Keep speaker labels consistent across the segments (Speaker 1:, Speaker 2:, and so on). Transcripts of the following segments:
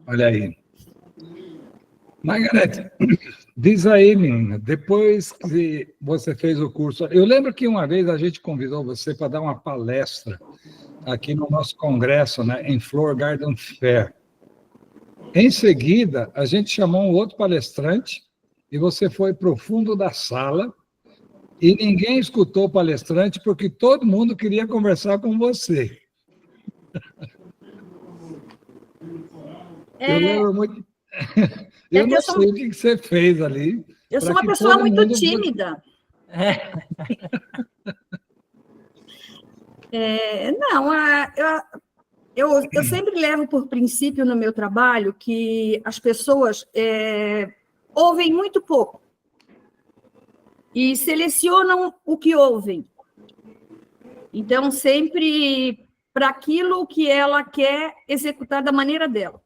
Speaker 1: Olha aí. Margarete, diz aí, menina, depois que você fez o curso, eu lembro que uma vez a gente convidou você para dar uma palestra aqui no nosso congresso, né, em Flower Garden Fair. Em seguida, a gente chamou um outro palestrante e você foi para o fundo da sala e ninguém escutou o palestrante porque todo mundo queria conversar com você. Eu lembro muito. Eu não sei o que você fez ali.
Speaker 2: Eu sou uma pessoa muito tímida. Não, eu sempre levo por princípio no meu trabalho que as pessoas ouvem muito pouco e selecionam o que ouvem. Então, sempre para aquilo que ela quer executar da maneira dela.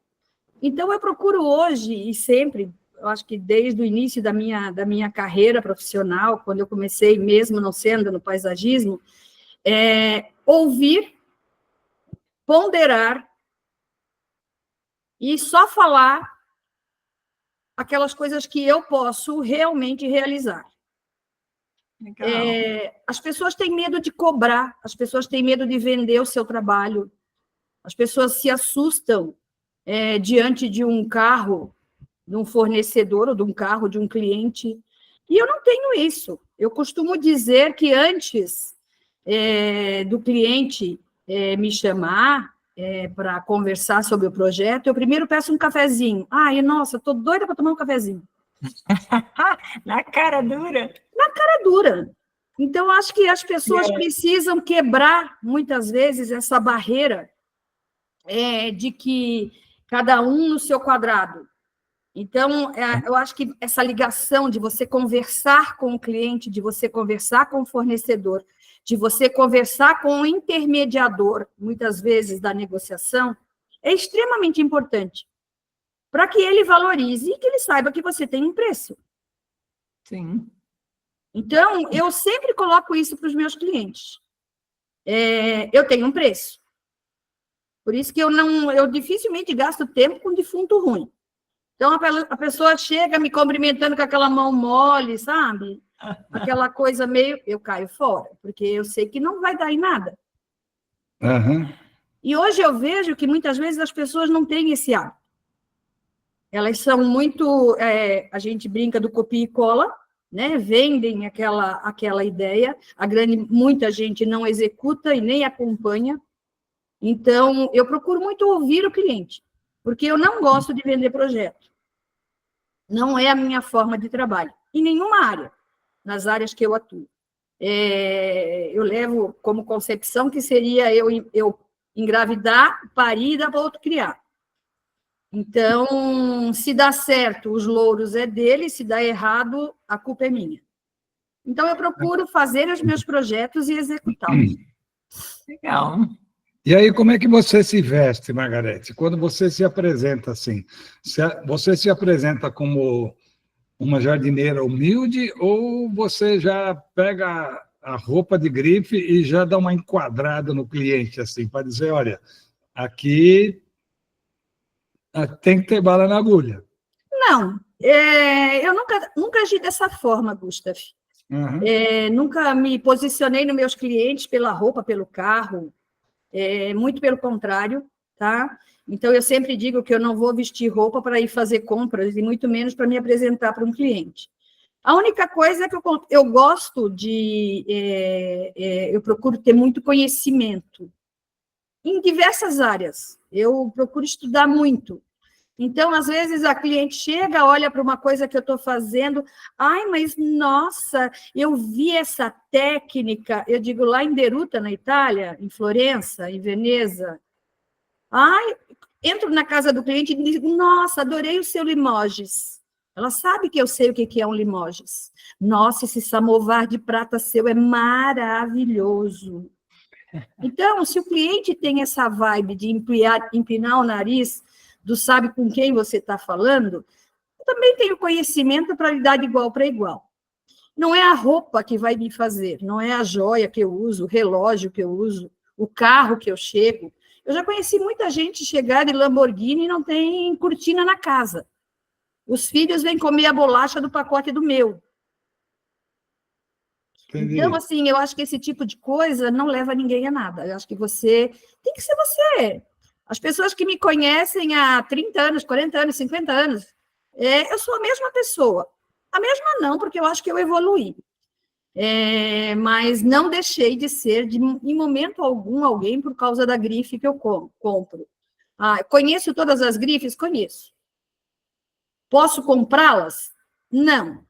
Speaker 2: Então, eu procuro hoje e sempre, eu acho que desde o início da minha carreira profissional, quando eu comecei, mesmo não sendo no paisagismo, ouvir, ponderar e só falar aquelas coisas que eu posso realmente realizar. As pessoas têm medo de cobrar, as pessoas têm medo de vender o seu trabalho, as pessoas se assustam diante de um carro, de um fornecedor, ou de um carro, de um cliente, e eu não tenho isso. Eu costumo dizer que antes do cliente me chamar para conversar sobre o projeto, eu primeiro peço um cafezinho. Ai, nossa, estou doida para tomar um cafezinho.
Speaker 3: Na cara dura.
Speaker 2: Na cara dura. Então, acho que as pessoas precisam quebrar, muitas vezes, essa barreira de que cada um no seu quadrado. Então, eu acho que essa ligação de você conversar com o cliente, de você conversar com o fornecedor, de você conversar com o intermediador, muitas vezes, da negociação, é extremamente importante para que ele valorize e que ele saiba que você tem um preço.
Speaker 3: Sim.
Speaker 2: Então, eu sempre coloco isso para os meus clientes. Eu tenho um preço. Por isso que eu dificilmente gasto tempo com defunto ruim. Então, a pessoa chega me cumprimentando com aquela mão mole, sabe? Aquela coisa meio... Eu caio fora, porque eu sei que não vai dar em nada.
Speaker 1: Uhum.
Speaker 2: E hoje eu vejo que muitas vezes as pessoas não têm esse hábito. Elas são muito... a gente brinca do copia e cola, né? Vendem aquela ideia. Muita gente não executa e nem acompanha. Então, eu procuro muito ouvir o cliente, porque eu não gosto de vender projeto. Não é a minha forma de trabalho, em nenhuma área, nas áreas que eu atuo. Eu levo como concepção que seria eu engravidar, parir e dar para outro criar. Então, se dá certo, os louros é dele, se dá errado, a culpa é minha. Então, eu procuro fazer os meus projetos e executá-los.
Speaker 3: Legal.
Speaker 1: E aí, como é que você se veste, Margarete? Quando você se apresenta assim, você se apresenta como uma jardineira humilde ou você já pega a roupa de grife e já dá uma enquadrada no cliente, assim, para dizer, olha, aqui tem que ter bala na agulha?
Speaker 2: Não, eu nunca agi dessa forma, Gustav.
Speaker 1: Uhum.
Speaker 2: Nunca me posicionei nos meus clientes pela roupa, pelo carro, muito pelo contrário, tá? Então, eu sempre digo que eu não vou vestir roupa para ir fazer compras, e muito menos para me apresentar para um cliente. A única coisa é que eu gosto de... eu procuro ter muito conhecimento em diversas áreas. Eu procuro estudar muito. Então, às vezes, a cliente chega, olha para uma coisa que eu estou fazendo, ai, mas, nossa, eu vi essa técnica, eu digo, lá em Deruta, na Itália, em Florença, em Veneza, ai, entro na casa do cliente e digo, nossa, adorei o seu Limoges. Ela sabe que eu sei o que é um Limoges. Nossa, esse samovar de prata seu é maravilhoso. Então, se o cliente tem essa vibe de empinar o nariz, sabe com quem você está falando, eu também tenho conhecimento para lidar de igual para igual. Não é a roupa que vai me fazer, não é a joia que eu uso, o relógio que eu uso, o carro que eu chego. Eu já conheci muita gente chegar de Lamborghini e não tem cortina na casa. Os filhos vêm comer a bolacha do pacote do meu.
Speaker 1: Entendi.
Speaker 2: Então, assim, eu acho que esse tipo de coisa não leva ninguém a nada. Eu acho que você tem que ser você. As pessoas que me conhecem há 30 anos, 40 anos, 50 anos, eu sou a mesma pessoa. A mesma não, porque eu acho que eu evoluí. Mas não deixei de ser, em momento algum, alguém por causa da grife que eu compro. Conheço todas as grifes? Conheço. Posso comprá-las? Não.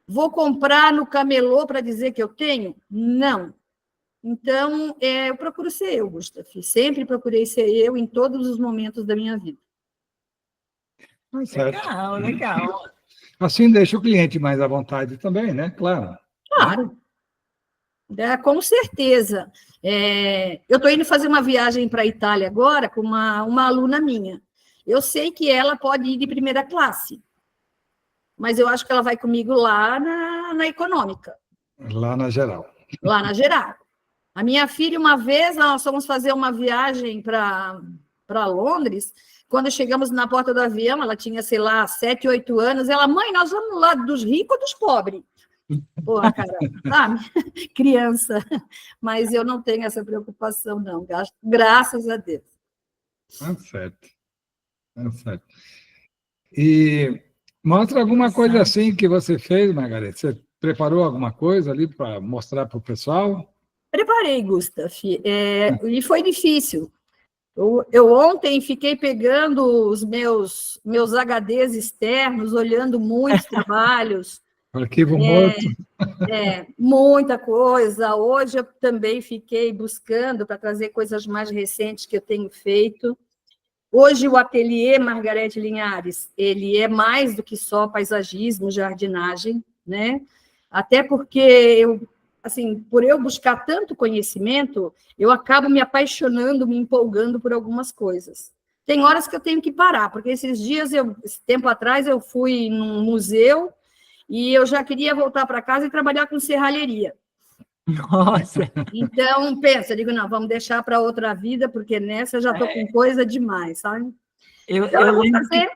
Speaker 2: Vou comprar no camelô para dizer que eu tenho? Não. Então, eu procuro ser eu, Gustavo. Sempre procurei ser eu em todos os momentos da minha vida.
Speaker 1: Certo.
Speaker 3: Legal, legal.
Speaker 1: Assim deixa o cliente mais à vontade também, né? Claro.
Speaker 2: Claro. Com certeza. Eu estou indo fazer uma viagem para a Itália agora com uma aluna minha. Eu sei que ela pode ir de primeira classe, mas eu acho que ela vai comigo lá na econômica.
Speaker 1: Lá na geral.
Speaker 2: Lá na geral. A minha filha, uma vez, nós fomos fazer uma viagem para Londres. Quando chegamos na porta do avião, ela tinha, sei lá, 7, 8 anos. Ela, mãe, nós vamos lá dos ricos ou dos pobres? Porra, cara, sabe? Criança. Mas eu não tenho essa preocupação, não. Graças a Deus.
Speaker 1: Certo. Certo. E mostra alguma coisa assim que você fez, Margarete. Você preparou alguma coisa ali para mostrar para o pessoal?
Speaker 2: Preparei, Gustavo. E foi difícil. Eu ontem fiquei pegando os meus HDs externos, olhando muitos trabalhos.
Speaker 1: Arquivo morto.
Speaker 2: Muita coisa. Hoje eu também fiquei buscando para trazer coisas mais recentes que eu tenho feito. Hoje o ateliê Margarete Linhares, ele é mais do que só paisagismo, jardinagem, né? Até porque por eu buscar tanto conhecimento, eu acabo me apaixonando, me empolgando por algumas coisas. Tem horas que eu tenho que parar, porque esse tempo atrás, eu fui num museu e eu já queria voltar para casa e trabalhar com serralheria.
Speaker 3: Nossa!
Speaker 2: Então, pensa, digo, não, vamos deixar para outra vida, porque nessa eu já estou com coisa demais, sabe?
Speaker 3: Eu
Speaker 2: vou
Speaker 3: lembro
Speaker 2: fazer...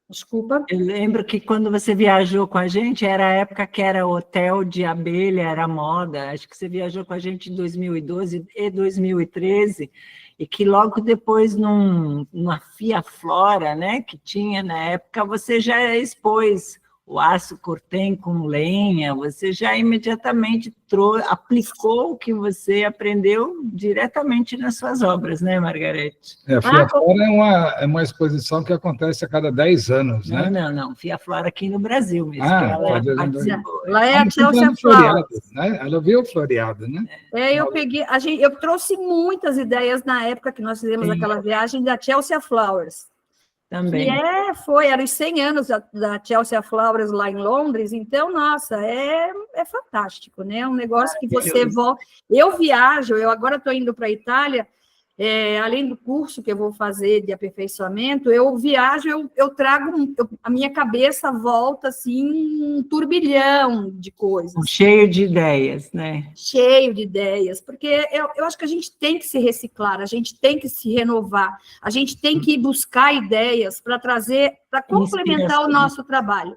Speaker 2: Desculpa.
Speaker 3: Eu lembro que quando você viajou com a gente, era a época que era hotel de abelha, era moda. Acho que você viajou com a gente em 2012 e 2013, e que logo depois, numa Fia Flora, né, que tinha na época, você já expôs o aço cortem com lenha, você já imediatamente aplicou o que você aprendeu diretamente nas suas obras, né, Margarete?
Speaker 1: A Fia Flora é uma exposição que acontece a cada 10 anos, né?
Speaker 3: Não. Fia Flora aqui no Brasil mesmo. Ela participou.
Speaker 2: Lá é a Chelsea Flowers.
Speaker 1: Né? Ela viu o floreado, né?
Speaker 2: Eu trouxe muitas ideias na época que nós fizemos aquela viagem da Chelsea Flowers.
Speaker 3: Também.
Speaker 2: Eram os 100 anos da Chelsea Flowers lá em Londres, então, nossa, é fantástico, né? É um negócio que você volta... Eu viajo, eu agora estou indo para a Itália, além do curso que eu vou fazer de aperfeiçoamento, eu viajo, eu trago, a minha cabeça volta, assim, um turbilhão de coisas.
Speaker 3: Cheio de ideias, né?
Speaker 2: Cheio de ideias, porque eu acho que a gente tem que se reciclar, a gente tem que se renovar, a gente tem que buscar ideias para trazer, para complementar o nosso trabalho.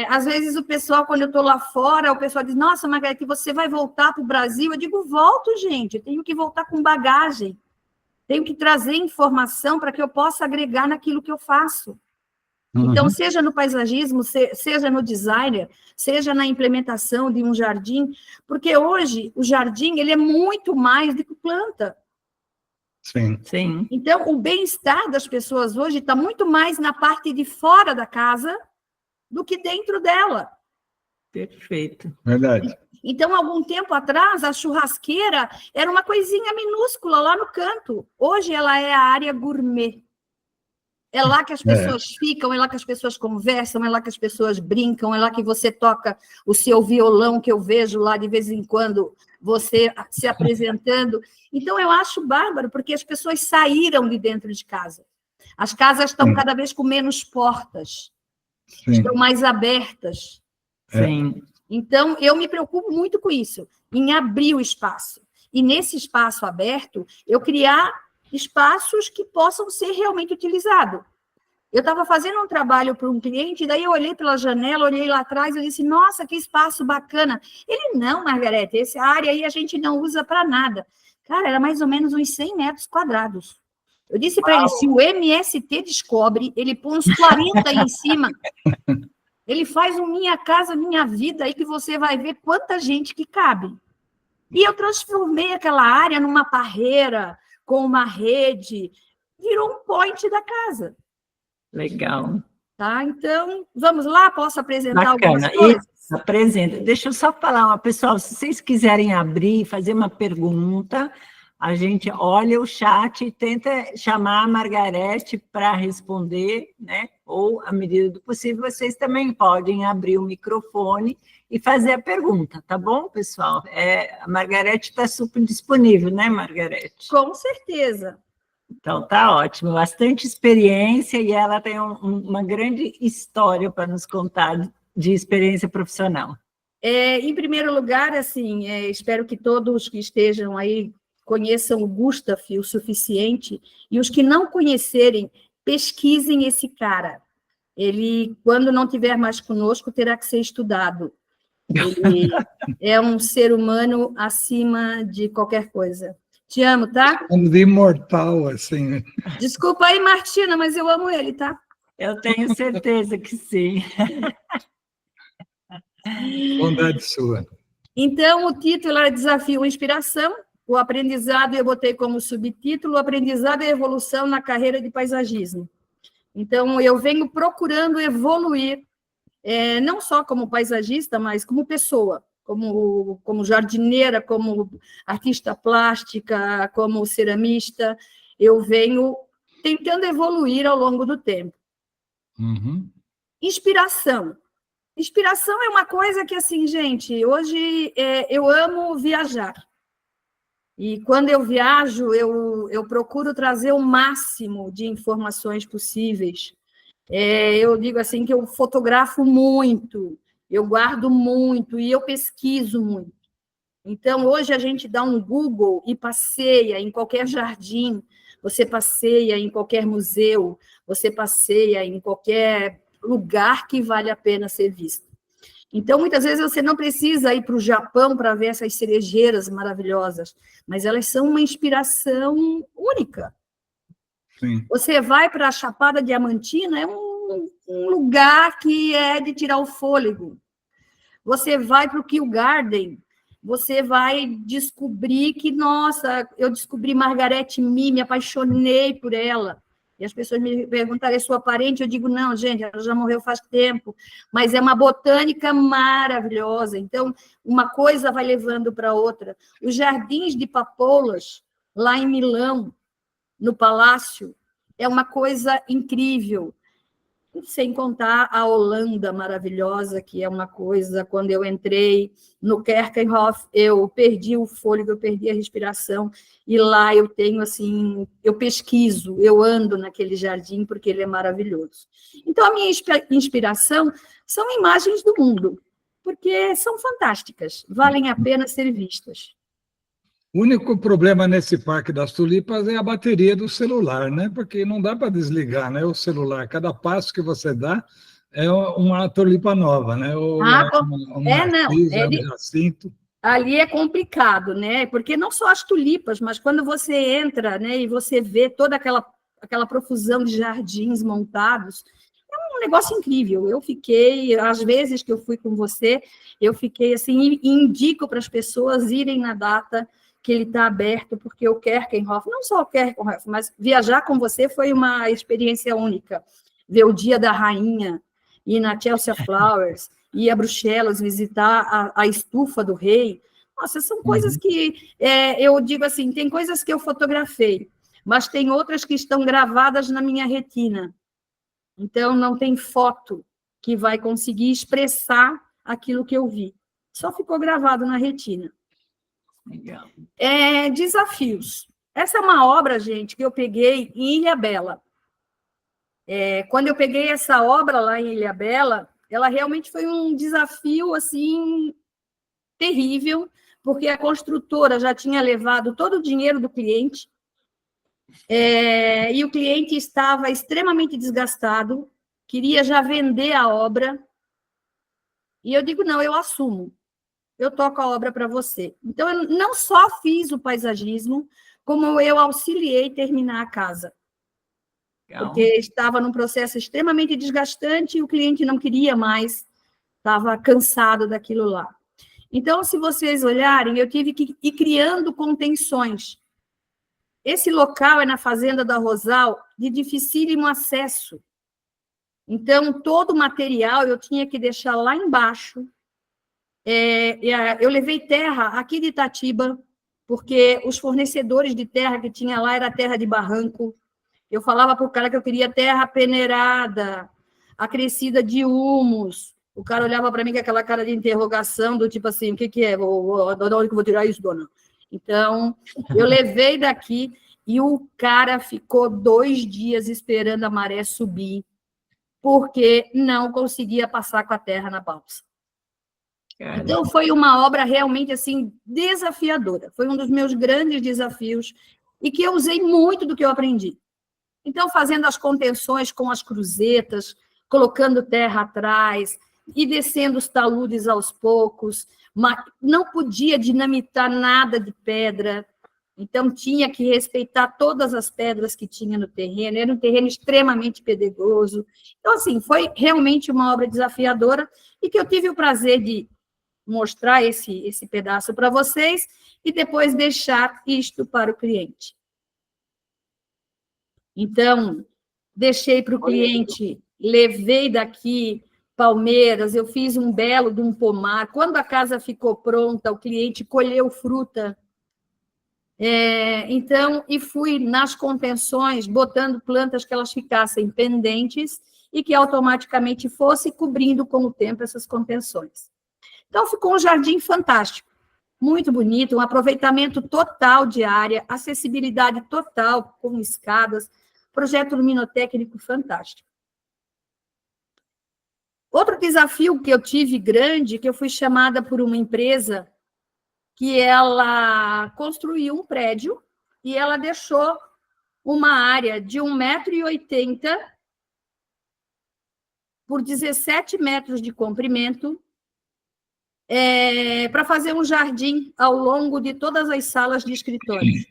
Speaker 2: Às vezes o pessoal, quando eu estou lá fora, o pessoal diz, nossa, Margarete, você vai voltar para o Brasil? Eu digo, volto, gente, eu tenho que voltar com bagagem, tenho que trazer informação para que eu possa agregar naquilo que eu faço. Então, seja no paisagismo, seja no designer, seja na implementação de um jardim, porque hoje o jardim ele é muito mais do que planta.
Speaker 1: Sim.
Speaker 2: Então, o bem-estar das pessoas hoje está muito mais na parte de fora da casa do que dentro dela.
Speaker 3: Perfeito.
Speaker 1: Verdade.
Speaker 2: Então, algum tempo atrás, a churrasqueira era uma coisinha minúscula lá no canto. Hoje ela é a área gourmet. É lá que as pessoas ficam, é lá que as pessoas conversam, é lá que as pessoas brincam, é lá que você toca o seu violão, que eu vejo lá de vez em quando você se apresentando. Então, eu acho bárbaro, porque as pessoas saíram de dentro de casa. As casas estão cada vez com menos portas, estão mais abertas.
Speaker 3: Sim.
Speaker 2: Então, eu me preocupo muito com isso, em abrir o espaço. E nesse espaço aberto, eu criar espaços que possam ser realmente utilizados. Eu estava fazendo um trabalho para um cliente, daí eu olhei pela janela, olhei lá atrás, eu disse, nossa, que espaço bacana. Ele, não, Margarete, essa área aí a gente não usa para nada. Cara, era mais ou menos uns 100 metros quadrados. Eu disse para ele, se o MST descobre, ele põe uns 40 aí em cima, ele faz um Minha Casa Minha Vida, aí que você vai ver quanta gente que cabe. E eu transformei aquela área numa parreira, com uma rede, virou um point da casa.
Speaker 3: Legal.
Speaker 2: Tá? Então, vamos lá, posso apresentar
Speaker 3: Bacana.
Speaker 2: algumas coisas?
Speaker 3: Isso, apresenta. Deixa eu só falar, pessoal, se vocês quiserem abrir e fazer uma pergunta, a gente olha o chat e tenta chamar a Margarete para responder, né? Ou, à medida do possível, vocês também podem abrir o microfone e fazer a pergunta, tá bom, pessoal? A Margarete está super disponível, né, Margarete?
Speaker 2: Com certeza.
Speaker 3: Então, tá ótimo, bastante experiência e ela tem uma grande história para nos contar de experiência profissional.
Speaker 2: Em primeiro lugar, assim, espero que todos que estejam aí conheçam o Gustav o suficiente, e os que não conhecerem, pesquisem esse cara. Ele, quando não estiver mais conosco, terá que ser estudado. Ele é um ser humano acima de qualquer coisa. Te amo, tá?
Speaker 1: De imortal, assim.
Speaker 2: Desculpa aí, Martina, mas eu amo ele, tá?
Speaker 3: Eu tenho certeza que sim.
Speaker 1: Bondade sua.
Speaker 2: Então, o título era Desafio e Inspiração. O aprendizado, eu botei como subtítulo, o aprendizado e evolução na carreira de paisagismo. Então, eu venho procurando evoluir, não só como paisagista, mas como pessoa, como jardineira, como artista plástica, como ceramista. Eu venho tentando evoluir ao longo do tempo.
Speaker 1: Uhum.
Speaker 2: Inspiração. Inspiração é uma coisa que, assim, gente, hoje eu amo viajar. E quando eu viajo, eu procuro trazer o máximo de informações possíveis. Eu digo assim que eu fotografo muito, eu guardo muito e eu pesquiso muito. Então, hoje a gente dá um Google e passeia em qualquer jardim, você passeia em qualquer museu, você passeia em qualquer lugar que vale a pena ser visto. Então, muitas vezes você não precisa ir para o Japão para ver essas cerejeiras maravilhosas, mas elas são uma inspiração única.
Speaker 1: Sim.
Speaker 2: Você vai para a Chapada Diamantina, é um lugar que é de tirar o fôlego. Você vai para o Kew Garden, você vai descobrir que, nossa, eu descobri Margarete Mee, me apaixonei por ela. E as pessoas me perguntaram, é sua parente? Eu digo, não, gente, ela já morreu faz tempo. Mas é uma botânica maravilhosa. Então, uma coisa vai levando para outra. Os jardins de papoulas, lá em Milão, no Palácio, é uma coisa incrível. Sem contar a Holanda maravilhosa, que é uma coisa, quando eu entrei no Keukenhof, eu perdi o fôlego, eu perdi a respiração, e lá eu tenho, assim, eu pesquiso, eu ando naquele jardim, porque ele é maravilhoso. Então, a minha inspiração são imagens do mundo, porque são fantásticas, valem a pena ser vistas.
Speaker 1: O único problema nesse Parque das Tulipas é a bateria do celular, né? Porque não dá para desligar, né? O celular, cada passo que você dá é uma tulipa nova, né? Ou
Speaker 2: Não,
Speaker 1: narciso, é um jacinto.
Speaker 2: Ali é complicado, né? Porque não só as tulipas, mas quando você entra, né, e você vê toda aquela profusão de jardins montados, é um negócio incrível. Eu fiquei, às vezes que eu fui com você, eu fiquei assim, e indico para as pessoas irem na data que ele está aberto, porque o Keukenhof, não só o Keukenhof, mas viajar com você foi uma experiência única. Ver o Dia da Rainha, ir na Chelsea Flowers, ir a Bruxelas, visitar a estufa do rei. Nossa, são coisas que, eu digo assim, tem coisas que eu fotografei, mas tem outras que estão gravadas na minha retina. Então, não tem foto que vai conseguir expressar aquilo que eu vi. Só ficou gravado na retina.
Speaker 3: Legal.
Speaker 2: Desafios. Essa é uma obra, gente, que eu peguei em Ilhabela. Quando eu peguei essa obra lá em Ilhabela, ela realmente foi um desafio, assim, terrível, porque a construtora já tinha levado todo o dinheiro do cliente, e o cliente estava extremamente desgastado, queria já vender a obra, e eu digo, não, eu assumo, eu toco a obra para você. Então, eu não só fiz o paisagismo, como eu auxiliei terminar a casa. Porque estava num processo extremamente desgastante e o cliente não queria mais, estava cansado daquilo lá. Então, se vocês olharem, eu tive que ir criando contenções. Esse local é na Fazenda da Rosal, de dificílimo acesso. Então, todo o material eu tinha que deixar lá embaixo. Eu levei terra aqui de Itatiba, porque os fornecedores de terra que tinha lá era terra de barranco. Eu falava para o cara que eu queria terra peneirada, acrescida de humus. O cara olhava para mim com aquela cara de interrogação, do tipo assim, o que é? De onde que eu vou tirar isso, dona? Então, eu levei daqui e o cara ficou 2 dias esperando a maré subir, porque não conseguia passar com a terra na balsa. Então, foi uma obra realmente, assim, desafiadora. Foi um dos meus grandes desafios e que eu usei muito do que eu aprendi. Então, fazendo as contenções com as cruzetas, colocando terra atrás e descendo os taludes aos poucos, mas não podia dinamitar nada de pedra, então tinha que respeitar todas as pedras que tinha no terreno, era um terreno extremamente pedregoso. Então, assim, foi realmente uma obra desafiadora e que eu tive o prazer de mostrar esse pedaço para vocês e depois deixar isto para o cliente. Então, deixei para o cliente, levei daqui palmeiras, eu fiz um belo de um pomar. Quando a casa ficou pronta, o cliente colheu fruta. Então, e fui nas contenções, botando plantas que elas ficassem pendentes e que automaticamente fosse cobrindo com o tempo essas contenções. Então, ficou um jardim fantástico, muito bonito, um aproveitamento total de área, acessibilidade total, com escadas, projeto luminotécnico fantástico. Outro desafio que eu tive grande, que eu fui chamada por uma empresa que ela construiu um prédio e ela deixou uma área de 1,80 m por 17 metros de comprimento para fazer um jardim ao longo de todas as salas de escritórios.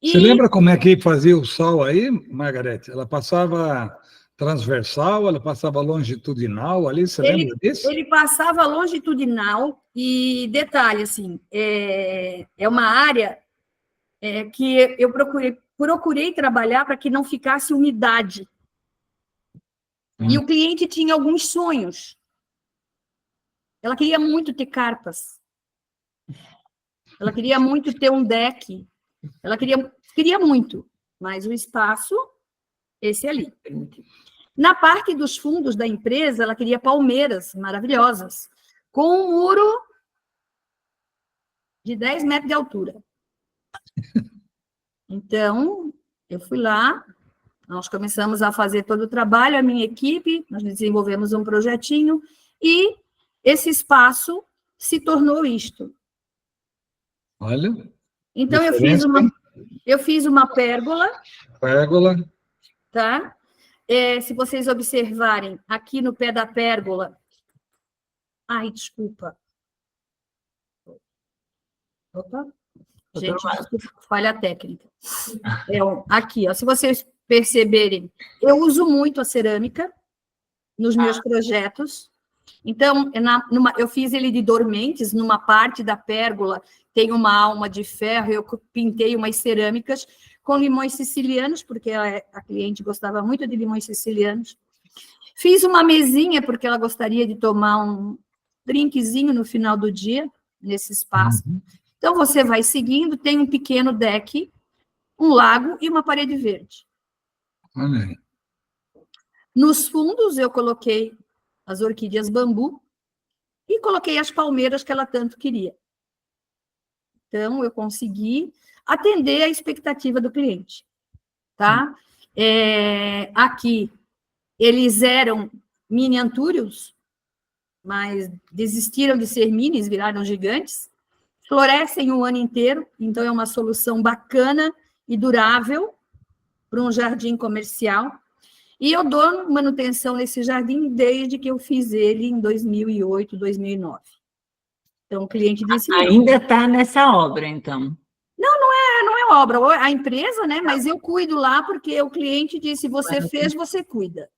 Speaker 1: Você lembra como é que fazia o sol aí, Margarete? Ela passava transversal, ela passava longitudinal ali, você lembra disso?
Speaker 2: Ele passava longitudinal e, detalhe, assim, é uma área que eu procurei trabalhar para que não ficasse umidade. E o cliente tinha alguns sonhos. Ela queria muito ter carpas. Ela queria muito ter um deck. Ela queria muito, mas o espaço, esse ali. Na parte dos fundos da empresa, ela queria palmeiras maravilhosas, com um muro de 10 metros de altura. Então, eu fui lá, nós começamos a fazer todo o trabalho, a minha equipe, nós desenvolvemos um projetinho, e esse espaço se tornou isto.
Speaker 1: Olha.
Speaker 2: Então, eu fiz uma pérgola.
Speaker 1: Pérgola.
Speaker 2: Tá? Se vocês observarem, aqui no pé da pérgola... Ai, desculpa. Opa. Gente, desculpa, falha técnica. Aqui, ó, se vocês perceberem, eu uso muito a cerâmica nos meus projetos. Então, eu fiz ele de dormentes, numa parte da pérgola tem uma alma de ferro, eu pintei umas cerâmicas com limões sicilianos, porque a cliente gostava muito de limões sicilianos. Fiz uma mesinha, porque ela gostaria de tomar um drinkzinho no final do dia, nesse espaço. Então, você vai seguindo, tem um pequeno deck, um lago e uma parede verde.
Speaker 1: Olha aí.
Speaker 2: Nos fundos, eu coloquei as orquídeas bambu e coloquei as palmeiras que ela tanto queria. Então, eu consegui atender a expectativa do cliente, tá? Aqui, eles eram mini antúrios, mas desistiram de ser minis, viraram gigantes. Florescem o ano inteiro, então é uma solução bacana e durável para um jardim comercial. E eu dou manutenção nesse jardim desde que eu fiz ele em 2008, 2009. Então, o cliente disse...
Speaker 3: Ainda está nessa obra, então?
Speaker 2: Não é obra, a empresa, né? Mas eu cuido lá porque o cliente disse, você fez, você cuida.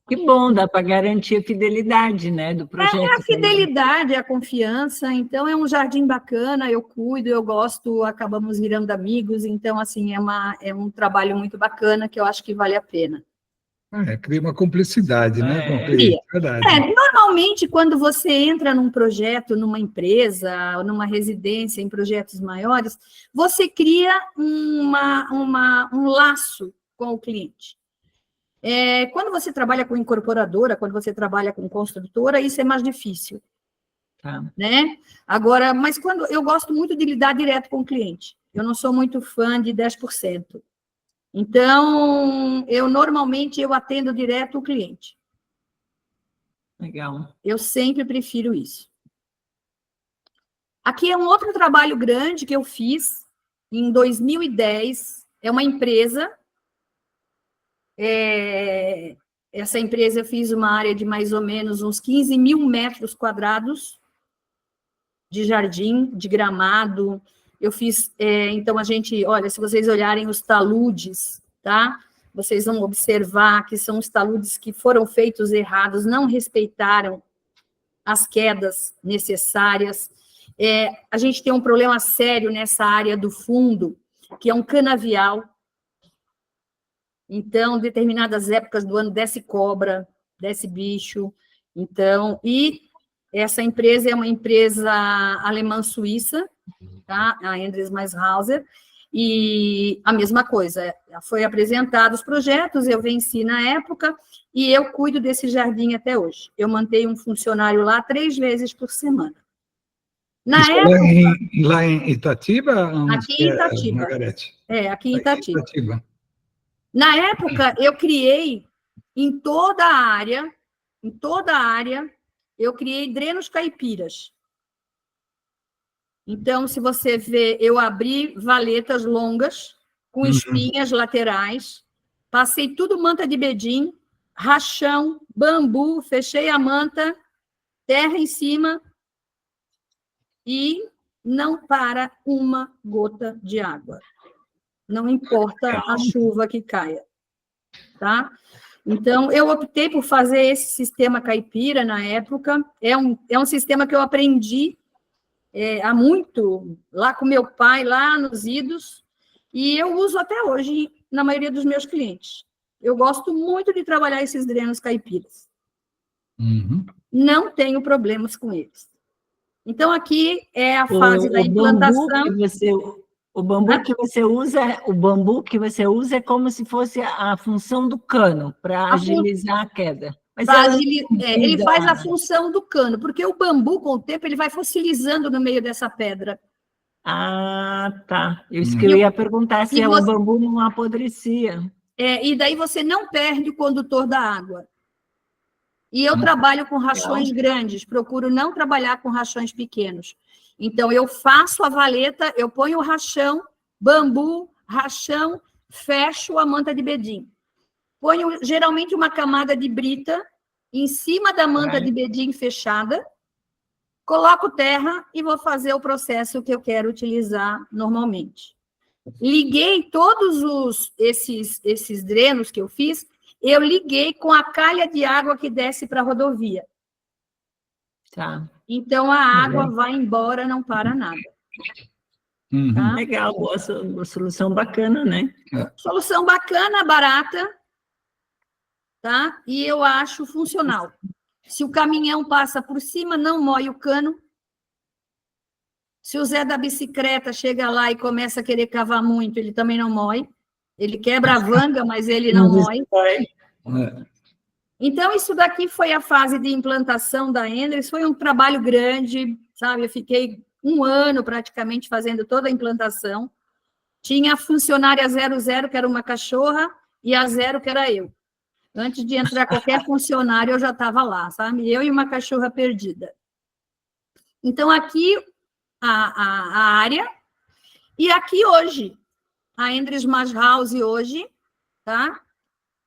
Speaker 3: Que bom, dá para garantir a fidelidade, né, do projeto.
Speaker 2: É a fidelidade, a confiança, então é um jardim bacana, eu cuido, eu gosto, acabamos virando amigos, então, assim, é um trabalho muito bacana que eu acho que vale a pena.
Speaker 1: Cria uma cumplicidade, né, com o
Speaker 2: Cria.
Speaker 1: cliente, verdade.
Speaker 2: Normalmente, quando você entra num projeto, numa empresa, ou numa residência, em projetos maiores, você cria um laço com o cliente. Quando você trabalha com incorporadora, quando você trabalha com construtora, isso é mais difícil. Né? Agora, mas quando eu gosto muito de lidar direto com o cliente, eu não sou muito fã de 10%. Então, normalmente eu atendo direto o cliente.
Speaker 3: Legal.
Speaker 2: Eu sempre prefiro isso. Aqui é um outro trabalho grande que eu fiz em 2010. É uma empresa. Essa empresa eu fiz uma área de mais ou menos uns 15 mil metros quadrados de jardim, de gramado. Eu fiz, então a gente, olha, se vocês olharem os taludes, tá? Vocês vão observar que são os taludes que foram feitos errados, não respeitaram as quedas necessárias. A gente tem um problema sério nessa área do fundo, que é um canavial. Então, determinadas épocas do ano desce cobra, desce bicho. Então, e essa empresa é uma empresa alemã-suíça, tá? A Endres mais Hauser, e a mesma coisa, foi apresentado os projetos, eu venci na época, e eu cuido desse jardim até hoje. Eu mantenho um funcionário lá 3 vezes por semana.
Speaker 1: Lá em Itatiba?
Speaker 2: Aqui em Itatiba.
Speaker 1: Margarete?
Speaker 2: Aqui em Itatiba. Na época, eu criei em toda a área, eu criei drenos caipiras. Então, se você vê, eu abri valetas longas, com espinhas laterais, passei tudo manta de bedim, rachão, bambu, fechei a manta, terra em cima, e não para uma gota de água. Não importa a chuva que caia, tá? Então, eu optei por fazer esse sistema caipira na época. É um sistema que eu aprendi há muito, lá com meu pai, lá nos Idos, e eu uso até hoje na maioria dos meus clientes. Eu gosto muito de trabalhar esses drenos caipiras. Não tenho problemas com eles. Então, aqui é a fase da implantação.
Speaker 3: O bambu que você usa é como se fosse a função do cano, para agilizar a queda. Mas
Speaker 2: ele faz a função do cano, porque o bambu, com o tempo, ele vai fossilizando no meio dessa pedra.
Speaker 3: Ah, tá. Isso que eu ia perguntar, se o bambu não apodrecia.
Speaker 2: E daí você não perde o condutor da água. E eu trabalho com rachões grandes, procuro não trabalhar com rachões pequenos. Então, eu faço a valeta, eu ponho o rachão, bambu, rachão, fecho a manta de bedim. Ponho, geralmente, uma camada de brita em cima da manta de bedim fechada, coloco terra e vou fazer o processo que eu quero utilizar normalmente. Liguei todos esses drenos que eu fiz, eu liguei com a calha de água que desce para a rodovia.
Speaker 3: Tá.
Speaker 2: Então, a água vai embora, não para nada.
Speaker 3: Tá? Legal, boa solução bacana, né?
Speaker 2: Solução bacana, barata, tá? E eu acho funcional. Se o caminhão passa por cima, não moe o cano. Se o Zé da bicicleta chega lá e começa a querer cavar muito, ele também não moe. Ele quebra a vanga, mas ele não moe. Então, isso daqui foi a fase de implantação da Endres. Foi um trabalho grande, sabe? Eu fiquei 1 ano praticamente fazendo toda a implantação. Tinha a funcionária 00, que era uma cachorra, e a 0, que era eu. Antes de entrar qualquer funcionário, eu já estava lá, sabe? Eu e uma cachorra perdida. Então, aqui a área, e aqui hoje, a Endres Mas House hoje, tá?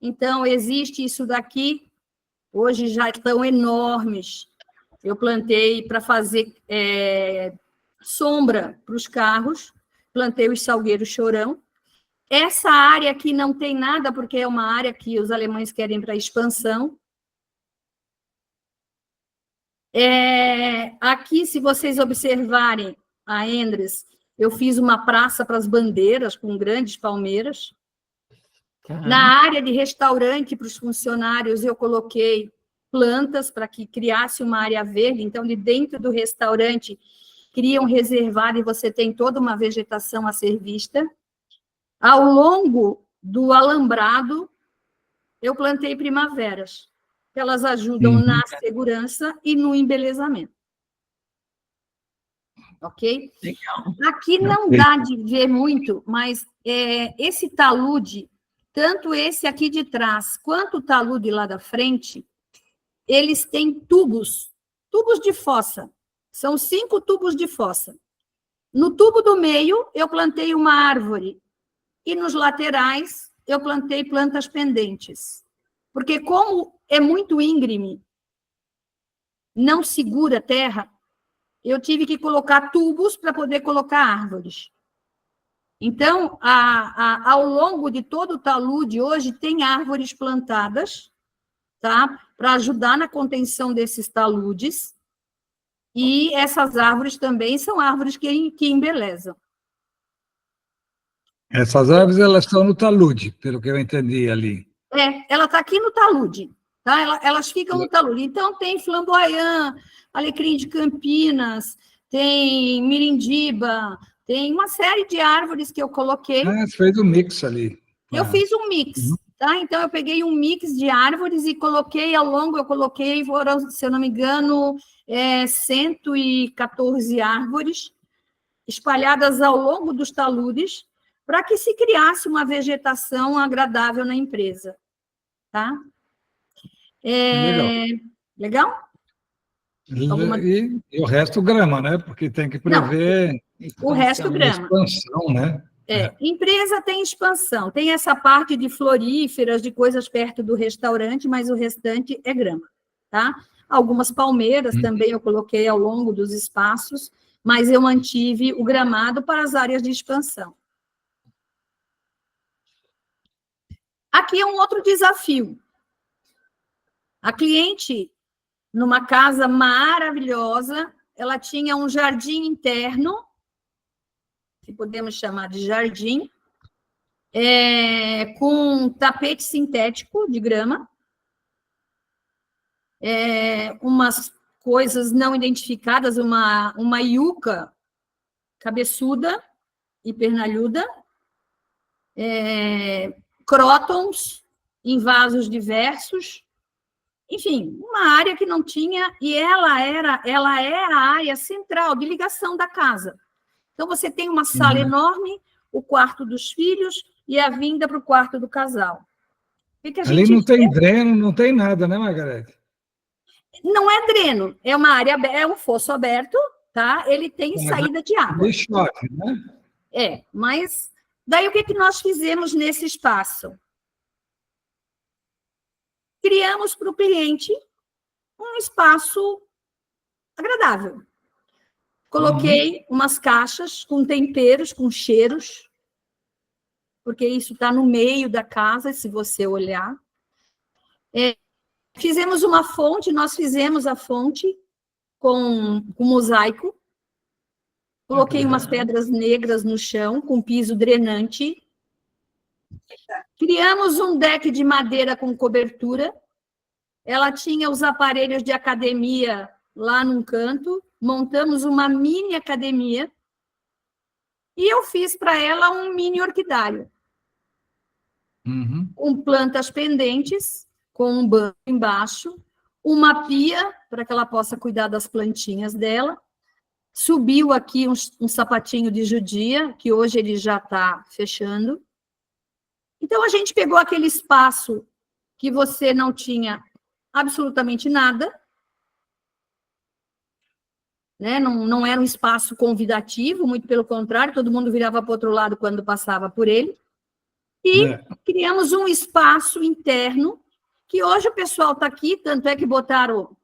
Speaker 2: Então, existe isso daqui, hoje já estão enormes. Eu plantei para fazer sombra para os carros, plantei os salgueiros chorão. Essa área aqui não tem nada, porque é uma área que os alemães querem para expansão. Aqui, se vocês observarem a Endres, eu fiz uma praça para as bandeiras, com grandes palmeiras. Na área de restaurante, para os funcionários, eu coloquei plantas para que criasse uma área verde. Então, de dentro do restaurante, cria um reservado e você tem toda uma vegetação a ser vista. Ao longo do alambrado, eu plantei primaveras. Elas ajudam na segurança e no embelezamento. Ok?
Speaker 3: Legal.
Speaker 2: Aqui não dá de ver muito, mas esse talude, tanto esse aqui de trás, quanto o talude lá da frente, eles têm tubos de fossa. São 5 tubos de fossa. No tubo do meio, eu plantei uma árvore. E nos laterais, eu plantei plantas pendentes. Porque como é muito íngreme, não segura terra, eu tive que colocar tubos para poder colocar árvores. Então, ao longo de todo o talude, hoje, tem árvores plantadas, tá? Para ajudar na contenção desses taludes. E essas árvores também são árvores que embelezam.
Speaker 1: Essas árvores, elas estão no talude, pelo que eu entendi ali.
Speaker 2: Ela está aqui no talude, tá? Elas ficam no talude. Então, tem flamboyant, alecrim de Campinas, tem mirindiba, tem uma série de árvores que eu coloquei.
Speaker 1: Você fez um mix ali.
Speaker 2: Eu fiz um mix, tá? Então, eu peguei um mix de árvores e coloquei ao longo, foram, se eu não me engano, 114 árvores espalhadas ao longo dos taludes, para que se criasse uma vegetação agradável na empresa. Tá? Legal?
Speaker 1: E o resto grama, né? Porque tem que prever
Speaker 2: o resto grama.
Speaker 1: Expansão, né?
Speaker 2: Empresa tem expansão, tem essa parte de floríferas, de coisas perto do restaurante, mas o restante é grama. Tá? Algumas palmeiras também eu coloquei ao longo dos espaços, mas eu mantive o gramado para as áreas de expansão. Aqui é um outro desafio. A cliente, numa casa maravilhosa, ela tinha um jardim interno, que podemos chamar de jardim, com tapete sintético de grama, umas coisas não identificadas, uma iuca cabeçuda e pernalhuda, crótons em vasos diversos, enfim, uma área que não tinha, e ela é a área central de ligação da casa. Então, você tem uma sala enorme, o quarto dos filhos e a vinda para o quarto do casal.
Speaker 1: Ali não tem dreno, não tem nada, né, Margarete?
Speaker 2: Não é dreno, é uma área, é um fosso aberto, tá? Ele tem saída de água.
Speaker 1: Chove, né?
Speaker 2: Mas daí o que nós fizemos nesse espaço? Criamos para o cliente um espaço agradável. Coloquei umas caixas com temperos, com cheiros, porque isso está no meio da casa, se você olhar. Fizemos uma fonte, nós fizemos a fonte com mosaico. Coloquei umas pedras negras no chão, com piso drenante. Criamos um deck de madeira com cobertura. Ela tinha os aparelhos de academia lá num canto. Montamos uma mini academia. E eu fiz para ela um mini orquidário. Com plantas pendentes, com um banco embaixo. Uma pia, para que ela possa cuidar das plantinhas dela. Subiu aqui um sapatinho de judia, que hoje ele já está fechando. Então, a gente pegou aquele espaço que você não tinha absolutamente nada, né? Não era um espaço convidativo, muito pelo contrário, todo mundo virava para o outro lado quando passava por ele. E criamos um espaço interno, que hoje o pessoal está aqui, tanto é que botaram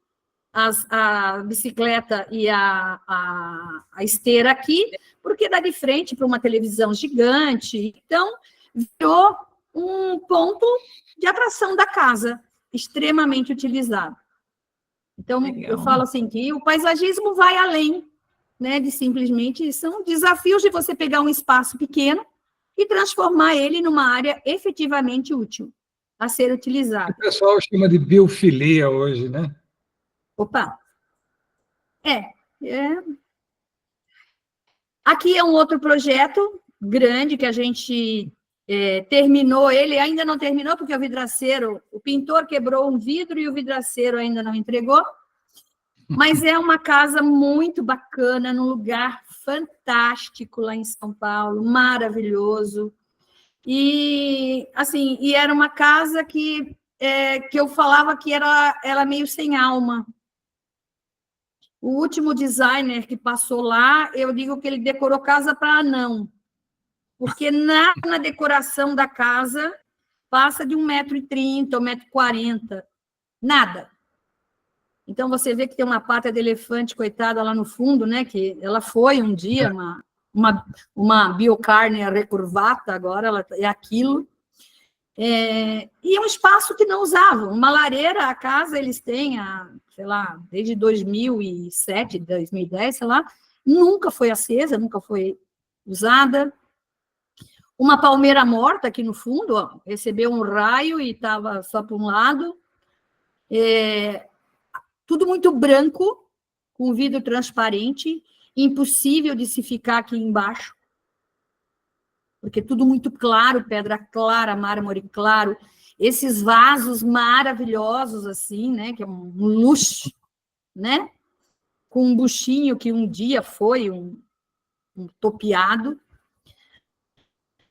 Speaker 2: a bicicleta e a esteira aqui, porque dá de frente para uma televisão gigante. Então, virou um ponto de atração da casa, extremamente utilizado. Então,
Speaker 3: Legal.
Speaker 2: eu falo assim, que o paisagismo vai além, né, de simplesmente, são desafios de você pegar um espaço pequeno e transformar ele numa área efetivamente útil a ser utilizado.
Speaker 1: O pessoal chama de biofilia hoje, né?
Speaker 2: Opa! Aqui é um outro projeto grande que a gente terminou, ele ainda não terminou, porque o pintor quebrou um vidro e o vidraceiro ainda não entregou, mas é uma casa muito bacana, num lugar fantástico lá em São Paulo, maravilhoso, e assim, era uma casa que eu falava que era meio sem alma. O último designer que passou lá, eu digo que ele decorou casa para anão, porque nada na decoração da casa passa de 1,30 m, 1,40 m, nada. Então, você vê que tem uma pata de elefante, coitada, lá no fundo, né? Que ela foi um dia uma biocarne recurvata, agora ela é aquilo. E é um espaço que não usavam. Uma lareira, a casa, eles têm, sei lá, desde 2007, 2010, sei lá, nunca foi acesa, nunca foi usada. Uma palmeira morta aqui no fundo, ó, recebeu um raio e estava só para um lado. Tudo muito branco, com vidro transparente, impossível de se ficar aqui embaixo, porque tudo muito claro, pedra clara, mármore claro, esses vasos maravilhosos, assim, né, que é um luxo, né, com um buchinho que um dia foi um topeado.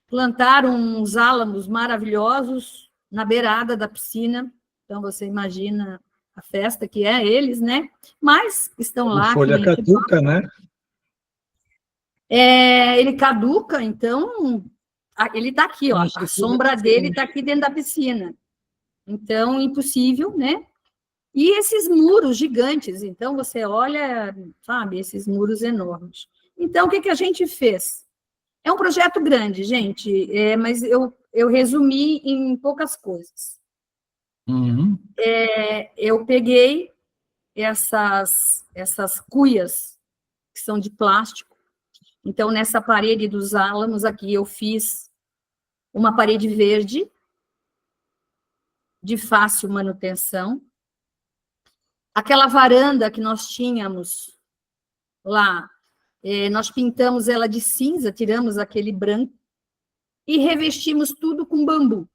Speaker 2: Plantaram uns álamos maravilhosos na beirada da piscina, então você imagina a festa que é eles, né, mas estão lá.
Speaker 1: Folha caduca, né?
Speaker 2: Ele caduca, então, ele está aqui, ó, a sombra dele está aqui dentro da piscina. Então, impossível, né? E esses muros gigantes, então, você olha, sabe, esses muros enormes. Então, o que a gente fez? É um projeto grande, gente, mas eu resumi em poucas coisas.
Speaker 1: Uhum.
Speaker 2: Eu peguei essas cuias, que são de plástico. Então, nessa parede dos álamos aqui, eu fiz uma parede verde, de fácil manutenção. Aquela varanda que nós tínhamos lá, nós pintamos ela de cinza, tiramos aquele branco e revestimos tudo com bambu.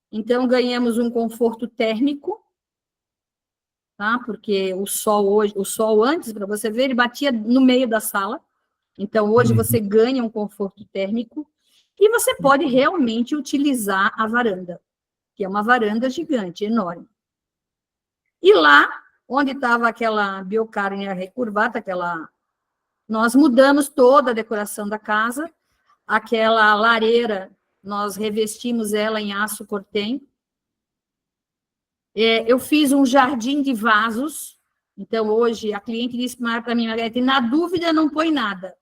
Speaker 2: Então, ganhamos um conforto térmico, tá? Porque o sol antes, para você ver, ele batia no meio da sala. Então, hoje você ganha um conforto térmico e você pode realmente utilizar a varanda, que é uma varanda gigante, enorme. E lá, onde estava aquela biocarne recurvata, nós mudamos toda a decoração da casa, aquela lareira, nós revestimos ela em aço cortem. Eu fiz um jardim de vasos, então hoje a cliente disse para mim, Margarete, na dúvida não põe nada,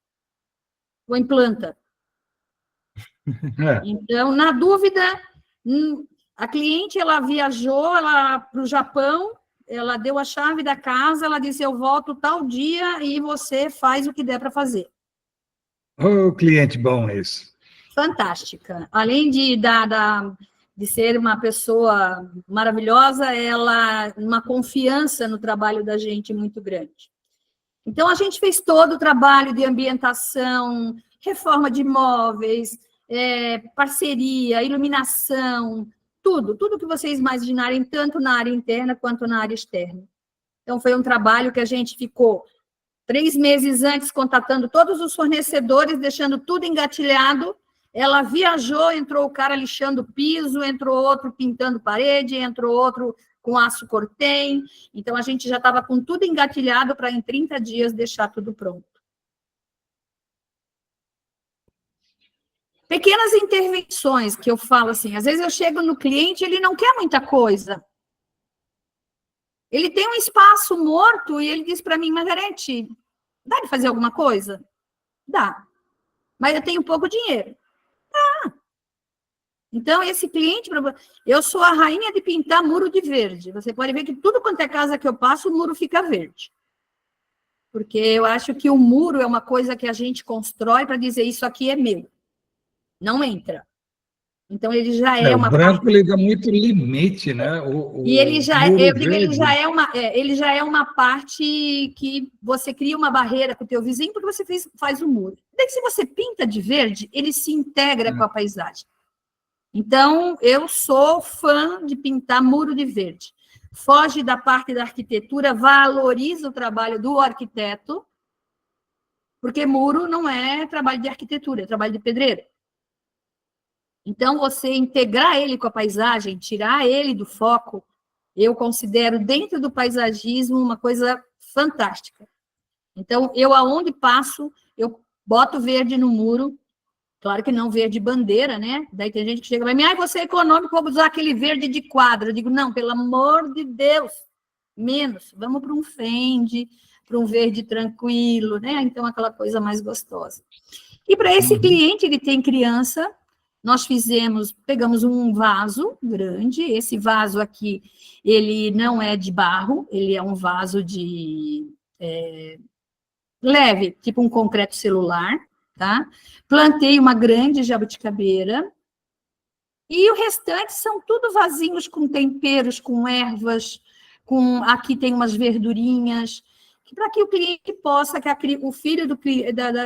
Speaker 2: põe planta. Então, na dúvida, a cliente, ela viajou para o Japão, ela deu a chave da casa, ela disse, eu volto tal dia e você faz o que der para fazer.
Speaker 1: Cliente bom esse.
Speaker 2: Fantástica. Além de ser uma pessoa maravilhosa, ela uma confiança no trabalho da gente muito grande. Então, a gente fez todo o trabalho de ambientação, reforma de imóveis, parceria, iluminação, tudo que vocês imaginarem, tanto na área interna quanto na área externa. Então, foi um trabalho que a gente ficou 3 meses antes contatando todos os fornecedores, deixando tudo engatilhado, ela viajou, entrou o cara lixando o piso, entrou outro pintando parede, entrou outro com aço cortem. Então, a gente já estava com tudo engatilhado para, em 30 dias, deixar tudo pronto. Pequenas intervenções que eu falo assim, às vezes eu chego no cliente, ele não quer muita coisa. Ele tem um espaço morto e ele diz para mim, Margarete, dá de fazer alguma coisa? Dá. Mas eu tenho pouco dinheiro. Dá. Então, esse cliente, eu sou a rainha de pintar muro de verde. Você pode ver que tudo quanto é casa que eu passo, o muro fica verde. Porque eu acho que o muro é uma coisa que a gente constrói para dizer isso aqui é meu. Não entra. Então, ele já é uma
Speaker 1: o branco ele dá muito limite, né?
Speaker 2: E ele já,
Speaker 1: muro
Speaker 2: eu digo,
Speaker 1: verde.
Speaker 2: ele já é uma parte que você cria uma barreira com o teu vizinho porque você faz o muro. Daí, se você pinta de verde, ele se integra com a paisagem. Então, eu sou fã de pintar muro de verde. Foge da parte da arquitetura, valoriza o trabalho do arquiteto, porque muro não é trabalho de arquitetura, é trabalho de pedreiro. Então, você integrar ele com a paisagem, tirar ele do foco, eu considero dentro do paisagismo uma coisa fantástica. Então, eu aonde passo, eu boto verde no muro, claro que não verde bandeira, né? Daí tem gente que chega para mim, você é econômico, vou usar aquele verde de quadro. Eu digo, não, pelo amor de Deus, menos. Vamos para um Fendi, para um verde tranquilo, né? Então, aquela coisa mais gostosa. E para esse cliente, ele tem criança, nós pegamos um vaso grande, esse vaso aqui, ele não é de barro, ele é um vaso de leve, tipo um concreto celular, tá? Plantei uma grande jabuticabeira, e o restante são tudo vasinhos com temperos, com ervas, aqui tem umas verdurinhas, para que o cliente possa, que o filho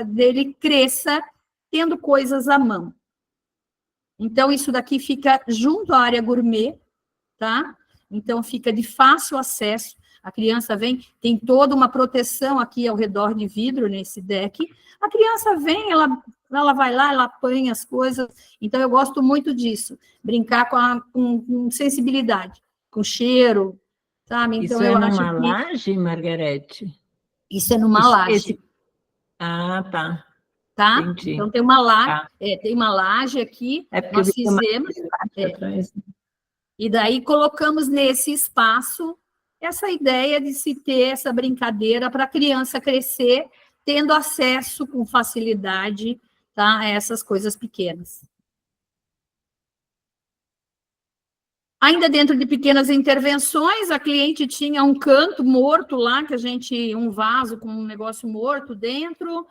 Speaker 2: dele cresça tendo coisas à mão. Então, isso daqui fica junto à área gourmet, tá? Então, fica de fácil acesso. A criança vem, tem toda uma proteção aqui ao redor de vidro nesse deck. A criança vem, ela vai lá, ela apanha as coisas. Então, eu gosto muito disso. Brincar com sensibilidade, com cheiro, sabe? Então,
Speaker 3: isso é numa laje, Margarete?
Speaker 2: Isso é numa laje.
Speaker 3: Ah, tá.
Speaker 2: Tá?
Speaker 3: Entendi.
Speaker 2: Então, tem uma laje, tem uma laje aqui, nós fizemos, e daí colocamos nesse espaço essa ideia de se ter essa brincadeira para a criança crescer, tendo acesso com facilidade, tá, a essas coisas pequenas. Ainda dentro de pequenas intervenções, a cliente tinha um canto morto lá, um vaso com um negócio morto dentro.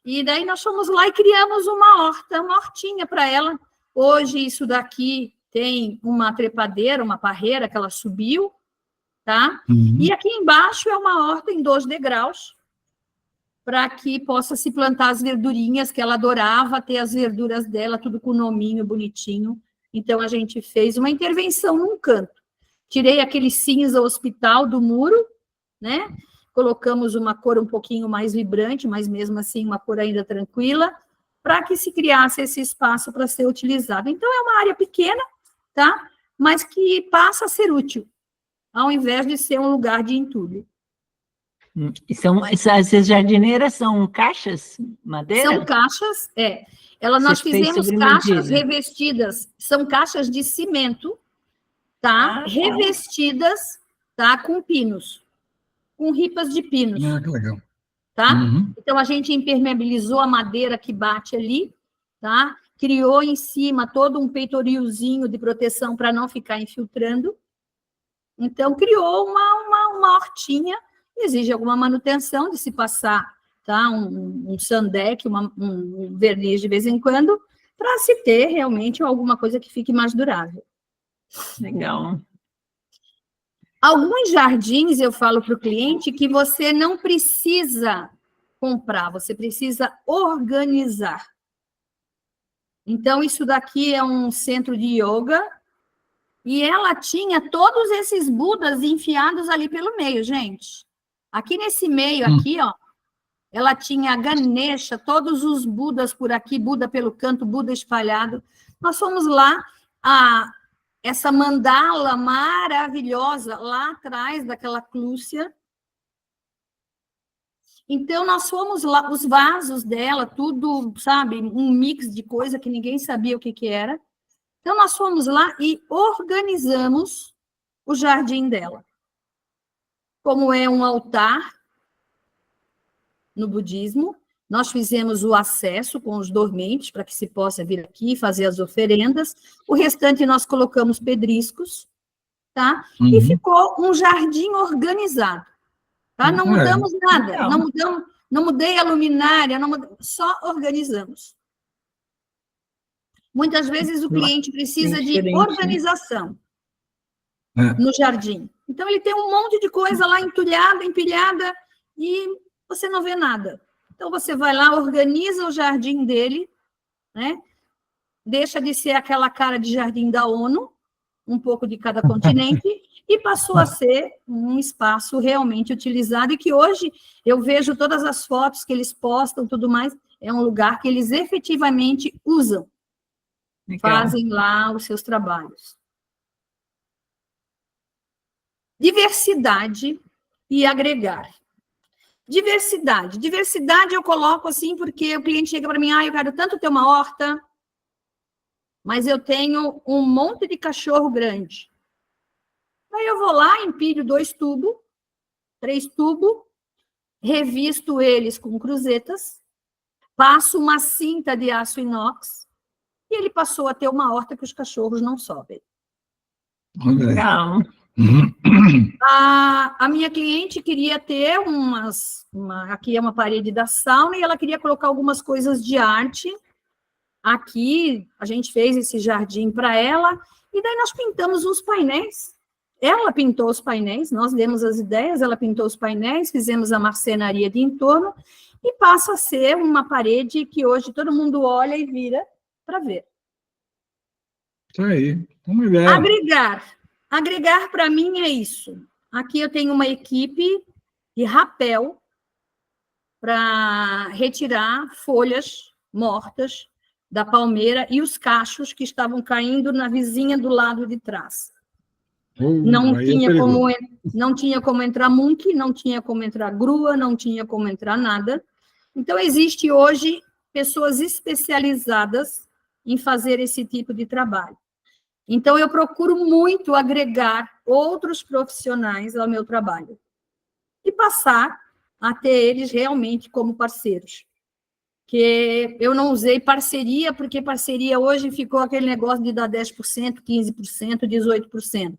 Speaker 2: E daí nós fomos lá e criamos uma hortinha para ela. Hoje isso daqui tem uma trepadeira, uma parreira que ela subiu, tá? E aqui embaixo é uma horta em 2 degraus, para que possa se plantar as verdurinhas, que ela adorava ter as verduras dela, tudo com nominho bonitinho. Então, a gente fez uma intervenção num canto. Tirei aquele cinza hospital do muro, né? Colocamos uma cor um pouquinho mais vibrante, mas mesmo assim uma cor ainda tranquila, para que se criasse esse espaço para ser utilizado. Então, é uma área pequena, tá? Mas que passa a ser útil, ao invés de ser um lugar de entulho.
Speaker 3: Essas jardineiras são caixas, madeira?
Speaker 2: São caixas, nós fizemos caixas revestidas, são caixas de cimento, tá? Revestidas, tá? Com pinos. Com ripas de pinos.
Speaker 1: Que legal.
Speaker 2: Tá? Então, a gente impermeabilizou a madeira que bate ali, tá? Criou em cima todo um peitorilzinho de proteção para não ficar infiltrando. Então, criou uma hortinha, exige alguma manutenção de se passar, tá? Um sandeck, um verniz de vez em quando, para se ter realmente alguma coisa que fique mais durável.
Speaker 3: Legal.
Speaker 2: Alguns jardins, eu falo para o cliente que você não precisa comprar, você precisa organizar. Então, isso daqui é um centro de yoga, e ela tinha todos esses Budas enfiados ali pelo meio, gente. Aqui nesse meio, aqui, ó, ela tinha a Ganesha, todos os Budas por aqui, Buda pelo canto, Buda espalhado. Nós fomos lá, essa mandala maravilhosa, lá atrás daquela clúcia. Então, nós fomos lá, os vasos dela, tudo, sabe, um mix de coisa que ninguém sabia o que era. Então, nós fomos lá e organizamos o jardim dela. Como é um altar no budismo, nós fizemos o acesso com os dormentes para que se possa vir aqui fazer as oferendas. O restante nós colocamos pedriscos, tá?
Speaker 1: Uhum.
Speaker 2: E ficou um jardim organizado, tá? Não mudamos nada, não mudei a luminária, só organizamos. Muitas vezes o cliente precisa de organização no jardim. Então, ele tem um monte de coisa lá entulhada, empilhada, e você não vê nada. Então, você vai lá, organiza o jardim dele, né? Deixa de ser aquela cara de jardim da ONU, um pouco de cada continente, e passou a ser um espaço realmente utilizado, e que hoje eu vejo todas as fotos que eles postam, tudo mais, é um lugar que eles efetivamente usam. Fazem lá os seus trabalhos. Diversidade e agregar. Diversidade. Diversidade eu coloco assim porque o cliente chega para mim, eu quero tanto ter uma horta, mas eu tenho um monte de cachorro grande. Aí eu vou lá, empilho 2 tubos, 3 tubos, revisto eles com cruzetas, passo uma cinta de aço inox, e ele passou a ter uma horta que os cachorros não sobem.
Speaker 3: Legal.
Speaker 2: A minha cliente queria ter aqui é uma parede da sauna, e ela queria colocar algumas coisas de arte. Aqui, a gente fez esse jardim para ela, e daí nós pintamos uns painéis. Ela pintou os painéis, nós demos as ideias, ela pintou os painéis, fizemos a marcenaria de entorno, e passa a ser uma parede que hoje todo mundo olha e vira para ver.
Speaker 1: Isso aí, uma ideia.
Speaker 2: Agregar para mim é isso. Aqui eu tenho uma equipe de rapel para retirar folhas mortas da palmeira e os cachos que estavam caindo na vizinha do lado de trás. Não tinha como entrar monkey, não tinha como entrar grua, não tinha como entrar nada. Então, existe hoje pessoas especializadas em fazer esse tipo de trabalho. Então, eu procuro muito agregar outros profissionais ao meu trabalho e passar a ter eles realmente como parceiros. Que eu não usei parceria, porque parceria hoje ficou aquele negócio de dar 10%, 15%, 18%.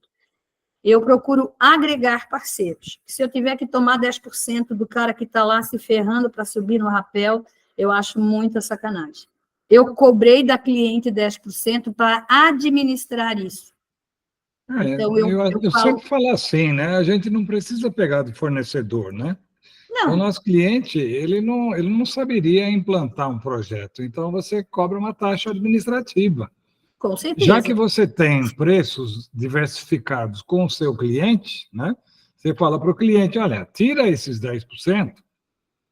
Speaker 2: Eu procuro agregar parceiros. Se eu tiver que tomar 10% do cara que está lá se ferrando para subir no rapel, eu acho muita sacanagem. Eu cobrei da cliente 10% para administrar isso.
Speaker 1: Então, eu sempre falo assim, né? A gente não precisa pegar do fornecedor, né?
Speaker 2: Não.
Speaker 1: O nosso cliente, ele não saberia implantar um projeto, então você cobra uma taxa administrativa.
Speaker 2: Com certeza.
Speaker 1: Já que você tem preços diversificados com o seu cliente, né? Você fala para o cliente, olha, tira esses 10%,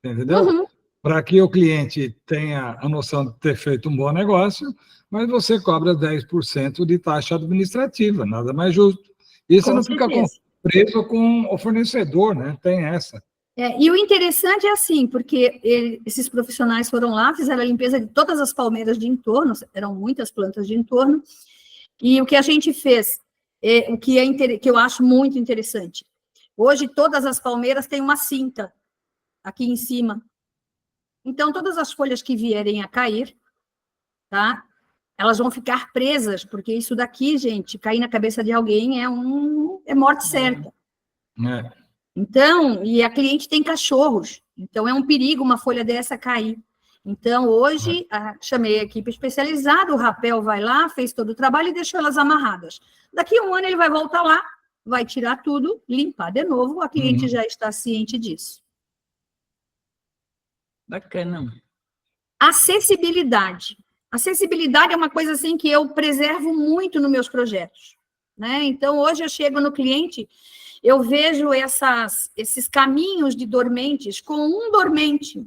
Speaker 1: entendeu?
Speaker 2: Uhum.
Speaker 1: Para que o cliente tenha a noção de ter feito um bom negócio, mas você cobra 10% de taxa administrativa, nada mais justo. E você não fica preso com o fornecedor, né? Tem essa.
Speaker 2: E o interessante é assim, porque esses profissionais foram lá, fizeram a limpeza de todas as palmeiras de entorno, eram muitas plantas de entorno, e o que a gente fez, que eu acho muito interessante, hoje todas as palmeiras têm uma cinta aqui em cima. Então, todas as folhas que vierem a cair, tá? Elas vão ficar presas, porque isso daqui, gente, cair na cabeça de alguém é morte certa. Então, e a cliente tem cachorros, então é um perigo uma folha dessa cair. Então, hoje, chamei a equipe especializada, o rapel vai lá, fez todo o trabalho e deixou elas amarradas. Daqui a um ano ele vai voltar lá, vai tirar tudo, limpar de novo, a cliente já está ciente disso.
Speaker 3: Bacana.
Speaker 2: Acessibilidade. Acessibilidade é uma coisa assim que eu preservo muito nos meus projetos. né? Então, hoje eu chego no cliente, eu vejo esses caminhos de dormentes com um dormente.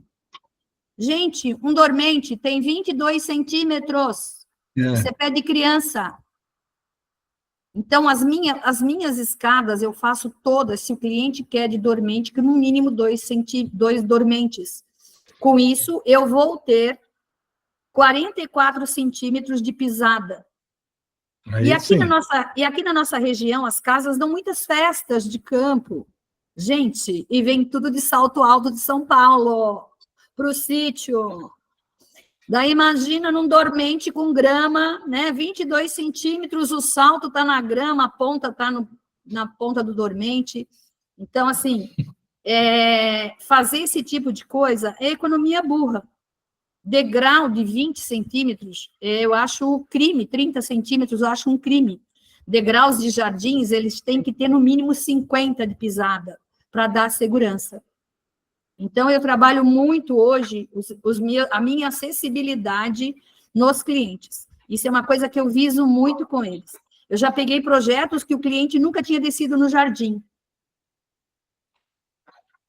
Speaker 2: Gente, um dormente tem 22 centímetros. Isso é pé de criança. Então, as minhas escadas, eu faço todas, se o cliente quer de dormente, que no mínimo 2 dormentes. Com isso, eu vou ter 44 centímetros de pisada. E aqui na nossa região, as casas dão muitas festas de campo. Gente, e vem tudo de Salto Alto de São Paulo, para o sítio. Daí imagina num dormente com grama, né? 22 centímetros, o salto está na grama, a ponta está na ponta do dormente. Então, assim, fazer esse tipo de coisa é economia burra. Degrau de 20 centímetros, eu acho crime, 30 centímetros, eu acho um crime. Degraus de jardins, eles têm que ter no mínimo 50 de pisada para dar segurança. Então, eu trabalho muito hoje a minha acessibilidade nos clientes. Isso é uma coisa que eu viso muito com eles. Eu já peguei projetos que o cliente nunca tinha descido no jardim,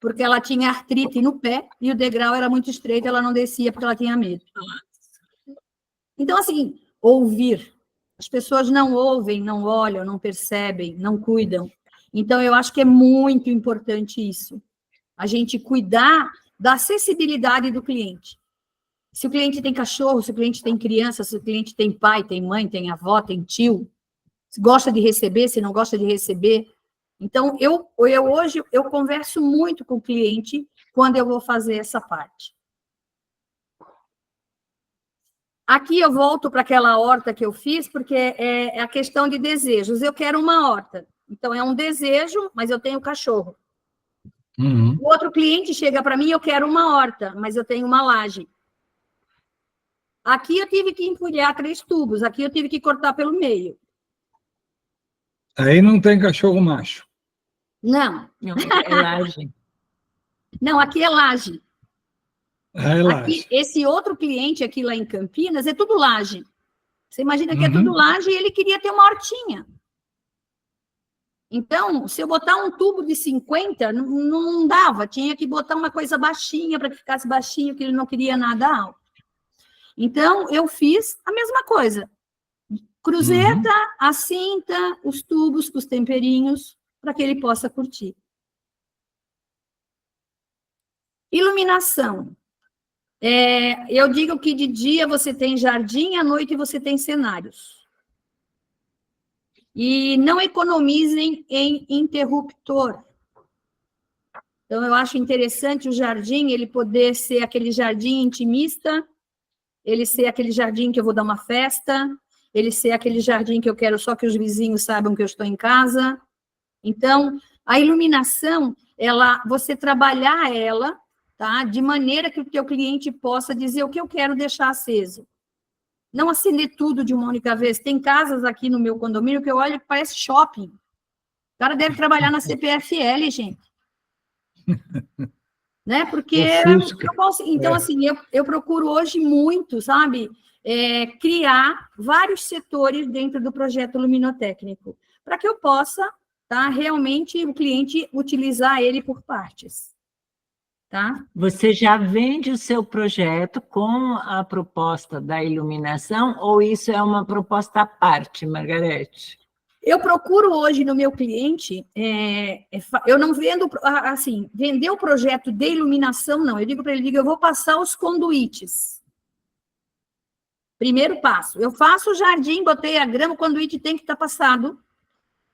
Speaker 2: porque ela tinha artrite no pé e o degrau era muito estreito, ela não descia porque ela tinha medo. Então, assim, ouvir. As pessoas não ouvem, não olham, não percebem, não cuidam. Então, eu acho que é muito importante isso. A gente cuidar da acessibilidade do cliente. Se o cliente tem cachorro, se o cliente tem criança, se o cliente tem pai, tem mãe, tem avó, tem tio, se gosta de receber, se não gosta de receber. Então, hoje, eu converso muito com o cliente quando eu vou fazer essa parte. Aqui eu volto para aquela horta que eu fiz, porque é a questão de desejos. Eu quero uma horta. Então, é um desejo, mas eu tenho cachorro.
Speaker 1: Uhum.
Speaker 2: O outro cliente chega para mim, eu quero uma horta, mas eu tenho uma laje. Aqui eu tive que empilhar 3 tubos, aqui eu tive que cortar pelo meio.
Speaker 1: Aí não tem cachorro macho.
Speaker 2: Não.
Speaker 3: Não, é laje.
Speaker 2: Não, aqui é laje.
Speaker 1: É laje.
Speaker 2: Aqui, esse outro cliente aqui lá em Campinas é tudo laje. Você imagina que é tudo laje e ele queria ter uma hortinha. Então, se eu botar um tubo de 50, não dava. Tinha que botar uma coisa baixinha para que ficasse baixinho, que ele não queria nada alto. Então, eu fiz a mesma coisa. Cruzeta, a cinta, os tubos com os temperinhos, para que ele possa curtir. Iluminação. Eu digo que de dia você tem jardim, à noite você tem cenários. E não economizem em interruptor. Então, eu acho interessante o jardim, ele poder ser aquele jardim intimista, ele ser aquele jardim que eu vou dar uma festa, ele ser aquele jardim que eu quero só que os vizinhos saibam que eu estou em casa. Então, a iluminação, você trabalhar ela, tá? De maneira que o teu cliente possa dizer o que eu quero deixar aceso. Não acender tudo de uma única vez. Tem casas aqui no meu condomínio que eu olho que parece shopping. O cara deve trabalhar na CPFL, gente. Né? Porque então, assim, eu procuro hoje muito, sabe, criar vários setores dentro do projeto luminotécnico, para que eu possa, tá, realmente, o cliente utilizar ele por partes. Tá?
Speaker 3: Você já vende o seu projeto com a proposta da iluminação ou isso é uma proposta à parte, Margarete?
Speaker 2: Eu procuro hoje no meu cliente, eu não vendo, assim, vender o projeto de iluminação, não. Eu digo para ele, eu vou passar os conduítes. Primeiro passo, eu faço o jardim, botei a grama, o conduíte tem que estar passado.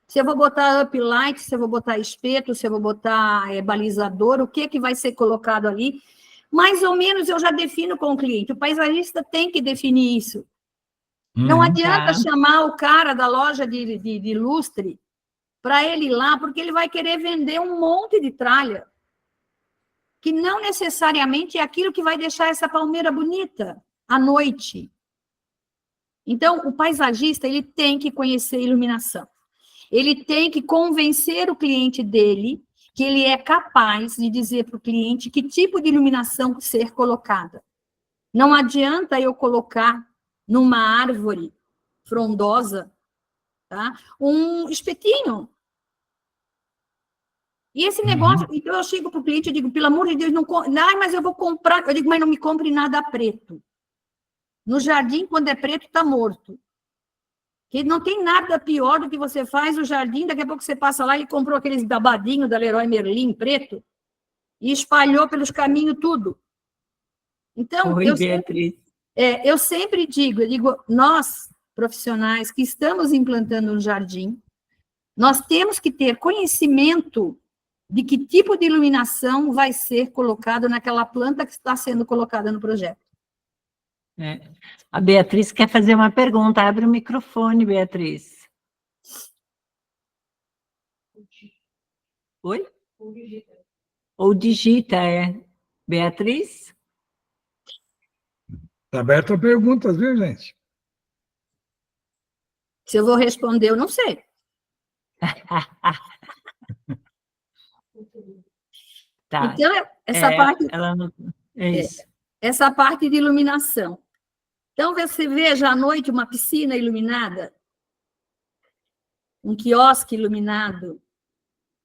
Speaker 2: Se eu vou botar uplight, se eu vou botar espeto, se eu vou botar balizador, o que vai ser colocado ali, mais ou menos eu já defino com o cliente. O paisagista tem que definir isso. Não adianta chamar o cara da loja de lustre para ele ir lá, porque ele vai querer vender um monte de tralha, que não necessariamente é aquilo que vai deixar essa palmeira bonita à noite. Então, o paisagista, ele tem que conhecer iluminação. Ele tem que convencer o cliente dele que ele é capaz de dizer para o cliente que tipo de iluminação ser colocada. Não adianta eu colocar numa árvore frondosa tá? Um espetinho. E esse negócio, então eu chego para o cliente e digo, pelo amor de Deus, não, mas eu vou comprar. Eu digo, mas não me compre nada preto. No jardim, quando é preto, está morto. Que não tem nada pior do que você faz o jardim, daqui a pouco você passa lá e comprou aqueles babadinhos da Leroy Merlin preto e espalhou pelos caminhos tudo. Então,
Speaker 3: Oi, Beatriz.
Speaker 2: eu sempre digo, nós, profissionais que estamos implantando um jardim, nós temos que ter conhecimento de que tipo de iluminação vai ser colocado naquela planta que está sendo colocada no projeto.
Speaker 3: A Beatriz quer fazer uma pergunta. Abre o microfone, Beatriz. Oi? Ou digita, Beatriz?
Speaker 1: Está aberto a perguntas, viu, gente?
Speaker 2: Se eu vou responder, eu não sei.
Speaker 3: Tá.
Speaker 2: Então, essa parte... essa parte de iluminação. Então, você veja à noite uma piscina iluminada, um quiosque iluminado.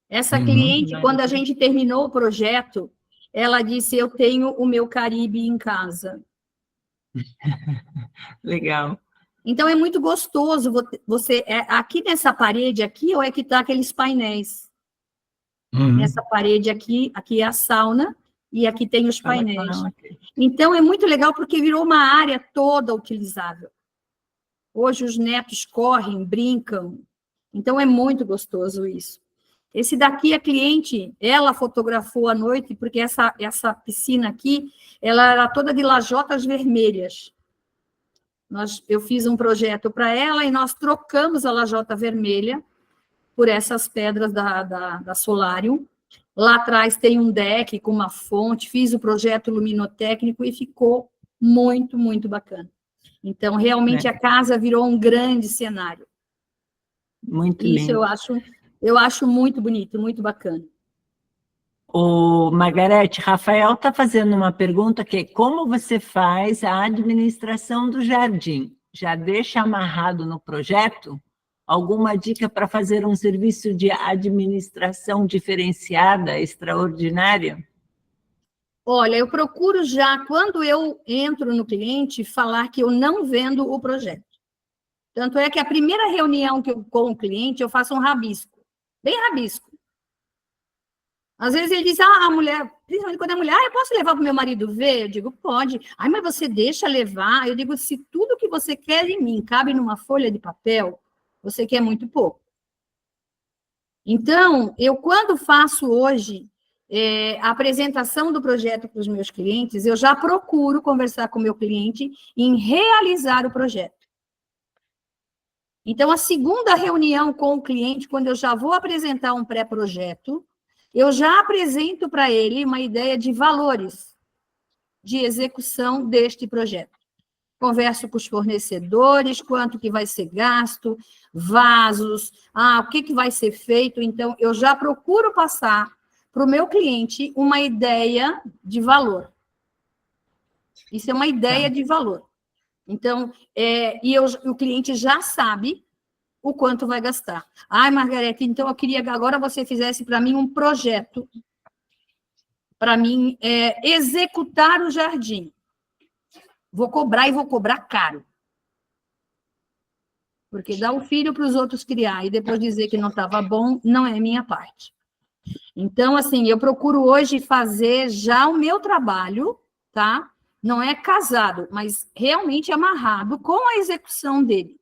Speaker 2: Essa cliente, quando a gente terminou o projeto, ela disse, eu tenho o meu Caribe em casa.
Speaker 3: Legal.
Speaker 2: Então, é muito gostoso você... aqui nessa parede aqui, ou é que está aqueles painéis? Nessa parede aqui é a sauna, e aqui tem os painéis. Então, é muito legal porque virou uma área toda utilizável. Hoje, os netos correm, brincam. Então, é muito gostoso isso. Esse daqui, a cliente, ela fotografou à noite, porque essa piscina aqui, ela era toda de lajotas vermelhas. Eu fiz um projeto para ela e nós trocamos a lajota vermelha por essas pedras da Solarium. Lá atrás tem um deck com uma fonte, fiz o projeto luminotécnico e ficou muito, muito bacana. Então, realmente, a casa virou um grande cenário.
Speaker 3: Muito
Speaker 2: Isso
Speaker 3: lindo.
Speaker 2: eu acho muito bonito, muito bacana.
Speaker 3: Margarete, Rafael está fazendo uma pergunta que é como você faz a administração do jardim? Já deixa amarrado no projeto? Alguma dica para fazer um serviço de administração diferenciada, extraordinária?
Speaker 2: Olha, eu procuro já, quando eu entro no cliente, falar que eu não vendo o projeto. Tanto é que a primeira reunião com o cliente, eu faço um rabisco, bem rabisco. Às vezes ele diz, a mulher, principalmente quando é mulher, eu posso levar para o meu marido ver? Eu digo, pode. Mas você deixa levar? Eu digo, se tudo que você quer em mim cabe numa folha de papel, você quer muito pouco. Então, eu quando faço hoje a apresentação do projeto para os meus clientes, eu já procuro conversar com o meu cliente em realizar o projeto. Então, a segunda reunião com o cliente, quando eu já vou apresentar um pré-projeto, eu já apresento para ele uma ideia de valores de execução deste projeto. Converso com os fornecedores, quanto que vai ser gasto, vasos, o que vai ser feito. Então, eu já procuro passar para o meu cliente uma ideia de valor. Isso é uma ideia de valor. Então, o cliente já sabe o quanto vai gastar. Margarete, então eu queria que agora você fizesse para mim um projeto, para mim executar o jardim. Vou cobrar e vou cobrar caro. Porque dar o filho para os outros criar e depois dizer que não estava bom, não é minha parte. Então, assim, eu procuro hoje fazer já o meu trabalho, tá? Não é casado, mas realmente amarrado com a execução dele.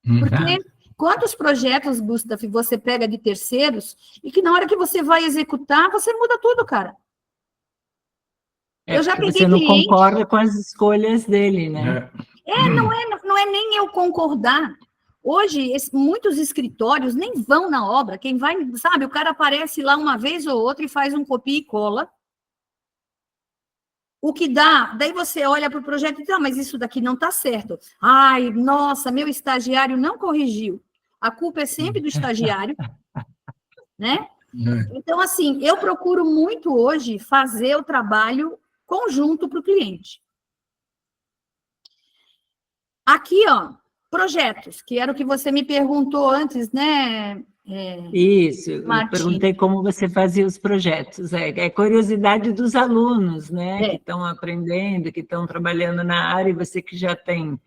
Speaker 2: Porque quantos projetos, Gustavo, você pega de terceiros e que na hora que você vai executar, você muda tudo, cara. Eu já peguei
Speaker 3: você não
Speaker 2: cliente...
Speaker 3: concorda com as escolhas dele, né?
Speaker 2: Não é nem eu concordar. Hoje, muitos escritórios nem vão na obra. Quem vai, sabe, o cara aparece lá uma vez ou outra e faz um copia e cola. O que dá, daí você olha para o projeto e diz, mas isso daqui não está certo. Ai, nossa, meu estagiário não corrigiu. A culpa é sempre do estagiário, né? Então, assim, eu procuro muito hoje fazer o trabalho conjunto para o cliente. Aqui, ó, projetos, que era o que você me perguntou antes, né?
Speaker 3: Isso, eu
Speaker 2: Martim.
Speaker 3: perguntei como você fazia os projetos. É curiosidade dos alunos, né? Que estão aprendendo, que estão trabalhando na área, e você que já tem.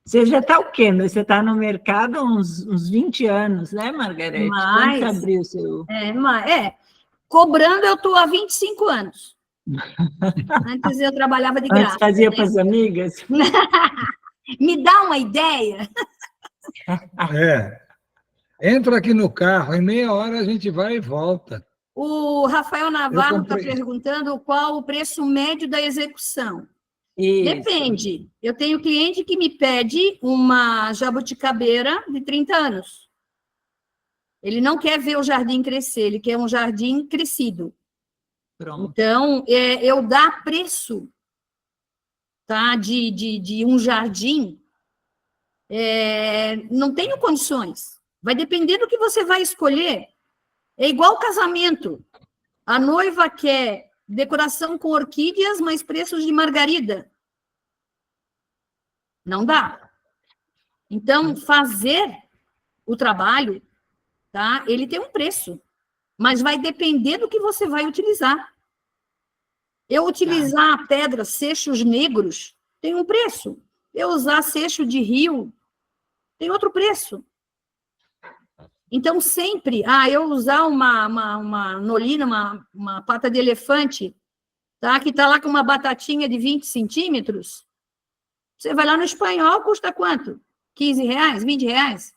Speaker 3: Você já está o quê? Você está no mercado há uns 20 anos, né, Margarete? Quando você abriu o seu.
Speaker 2: Cobrando, eu estou há 25 anos. Antes eu trabalhava de graça.
Speaker 3: Antes fazia para as amigas?
Speaker 2: Me dá uma ideia?
Speaker 1: Entra aqui no carro, em meia hora a gente vai e volta.
Speaker 2: O Rafael Navarro está perguntando qual o preço médio da execução. Isso. Depende. Eu tenho cliente que me pede uma jabuticabeira de 30 anos. Ele não quer ver o jardim crescer, ele quer um jardim crescido. Pronto. Então, eu dar preço, tá, de um jardim, não tenho condições. Vai depender do que você vai escolher. É igual casamento. A noiva quer decoração com orquídeas, mas preços de margarida. Não dá. Então, fazer o trabalho, tá? Ele tem um preço, mas vai depender do que você vai utilizar. Eu utilizar pedras, seixos negros, tem um preço. Eu usar seixo de rio, tem outro preço. Então, sempre, eu usar uma nolina, uma pata de elefante, tá? Que está lá com uma batatinha de 20 centímetros, você vai lá no espanhol, custa quanto? 15 reais, 20 reais?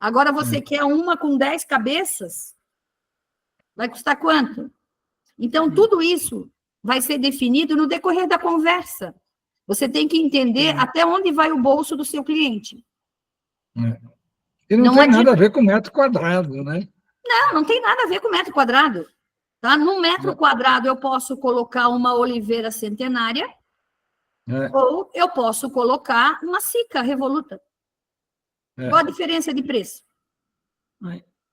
Speaker 2: Agora você quer uma com 10 cabeças, vai custar quanto? Então, tudo isso vai ser definido no decorrer da conversa. Você tem que entender até onde vai o bolso do seu cliente.
Speaker 1: E não tem nada a ver com metro quadrado, né?
Speaker 2: Não tem nada a ver com metro quadrado. Tá? No metro quadrado, eu posso colocar uma oliveira centenária, ou eu posso colocar uma sica revoluta. Qual a diferença de preço?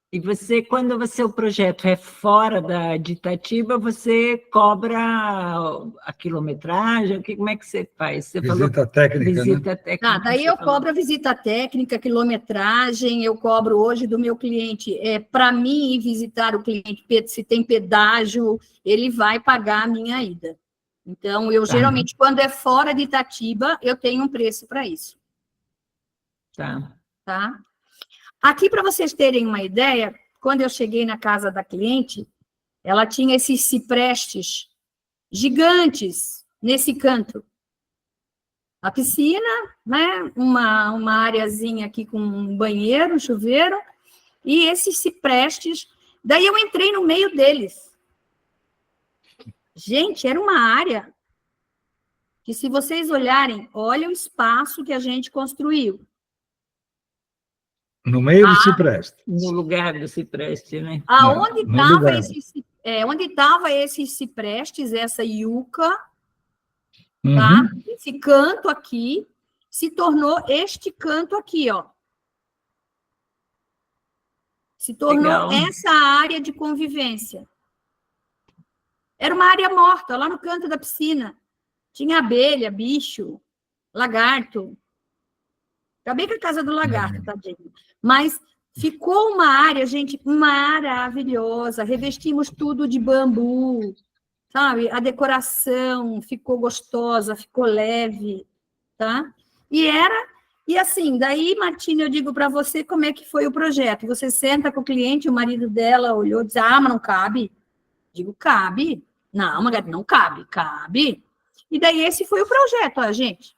Speaker 3: E você, quando o projeto é fora de Itatiba, você cobra a quilometragem? Como é que você faz? Você
Speaker 1: visita técnica,
Speaker 3: visita técnica.
Speaker 2: Daí eu cobro a visita técnica, quilometragem, eu cobro hoje do meu cliente. Para mim ir visitar o cliente, se tem pedágio, ele vai pagar a minha ida. Então, eu geralmente, quando é fora de Itatiba, eu tenho um preço para isso. Tá? Aqui, para vocês terem uma ideia, quando eu cheguei na casa da cliente, ela tinha esses ciprestes gigantes nesse canto. A piscina, né? Uma areazinha aqui com um banheiro, um chuveiro, e esses ciprestes. Daí eu entrei no meio deles. Gente, era uma área que, se vocês olharem, olha o espaço que a gente construiu.
Speaker 1: No meio do cipreste.
Speaker 3: No lugar do cipreste, né?
Speaker 2: Onde estava esses ciprestes, essa iuca, tá? Esse canto aqui se tornou este canto aqui, ó. Se tornou essa área de convivência. Era uma área morta, lá no canto da piscina. Tinha abelha, bicho, lagarto. Acabei com a casa do lagarto, tadinho. Mas ficou uma área, gente, maravilhosa. Revestimos tudo de bambu, sabe? A decoração ficou gostosa, ficou leve, tá? E assim, daí, Martina, eu digo para você como é que foi o projeto. Você senta com o cliente, o marido dela olhou e disse, mas não cabe. Digo, cabe. Não, Margarida, não cabe. Cabe. E daí esse foi o projeto, ó, gente.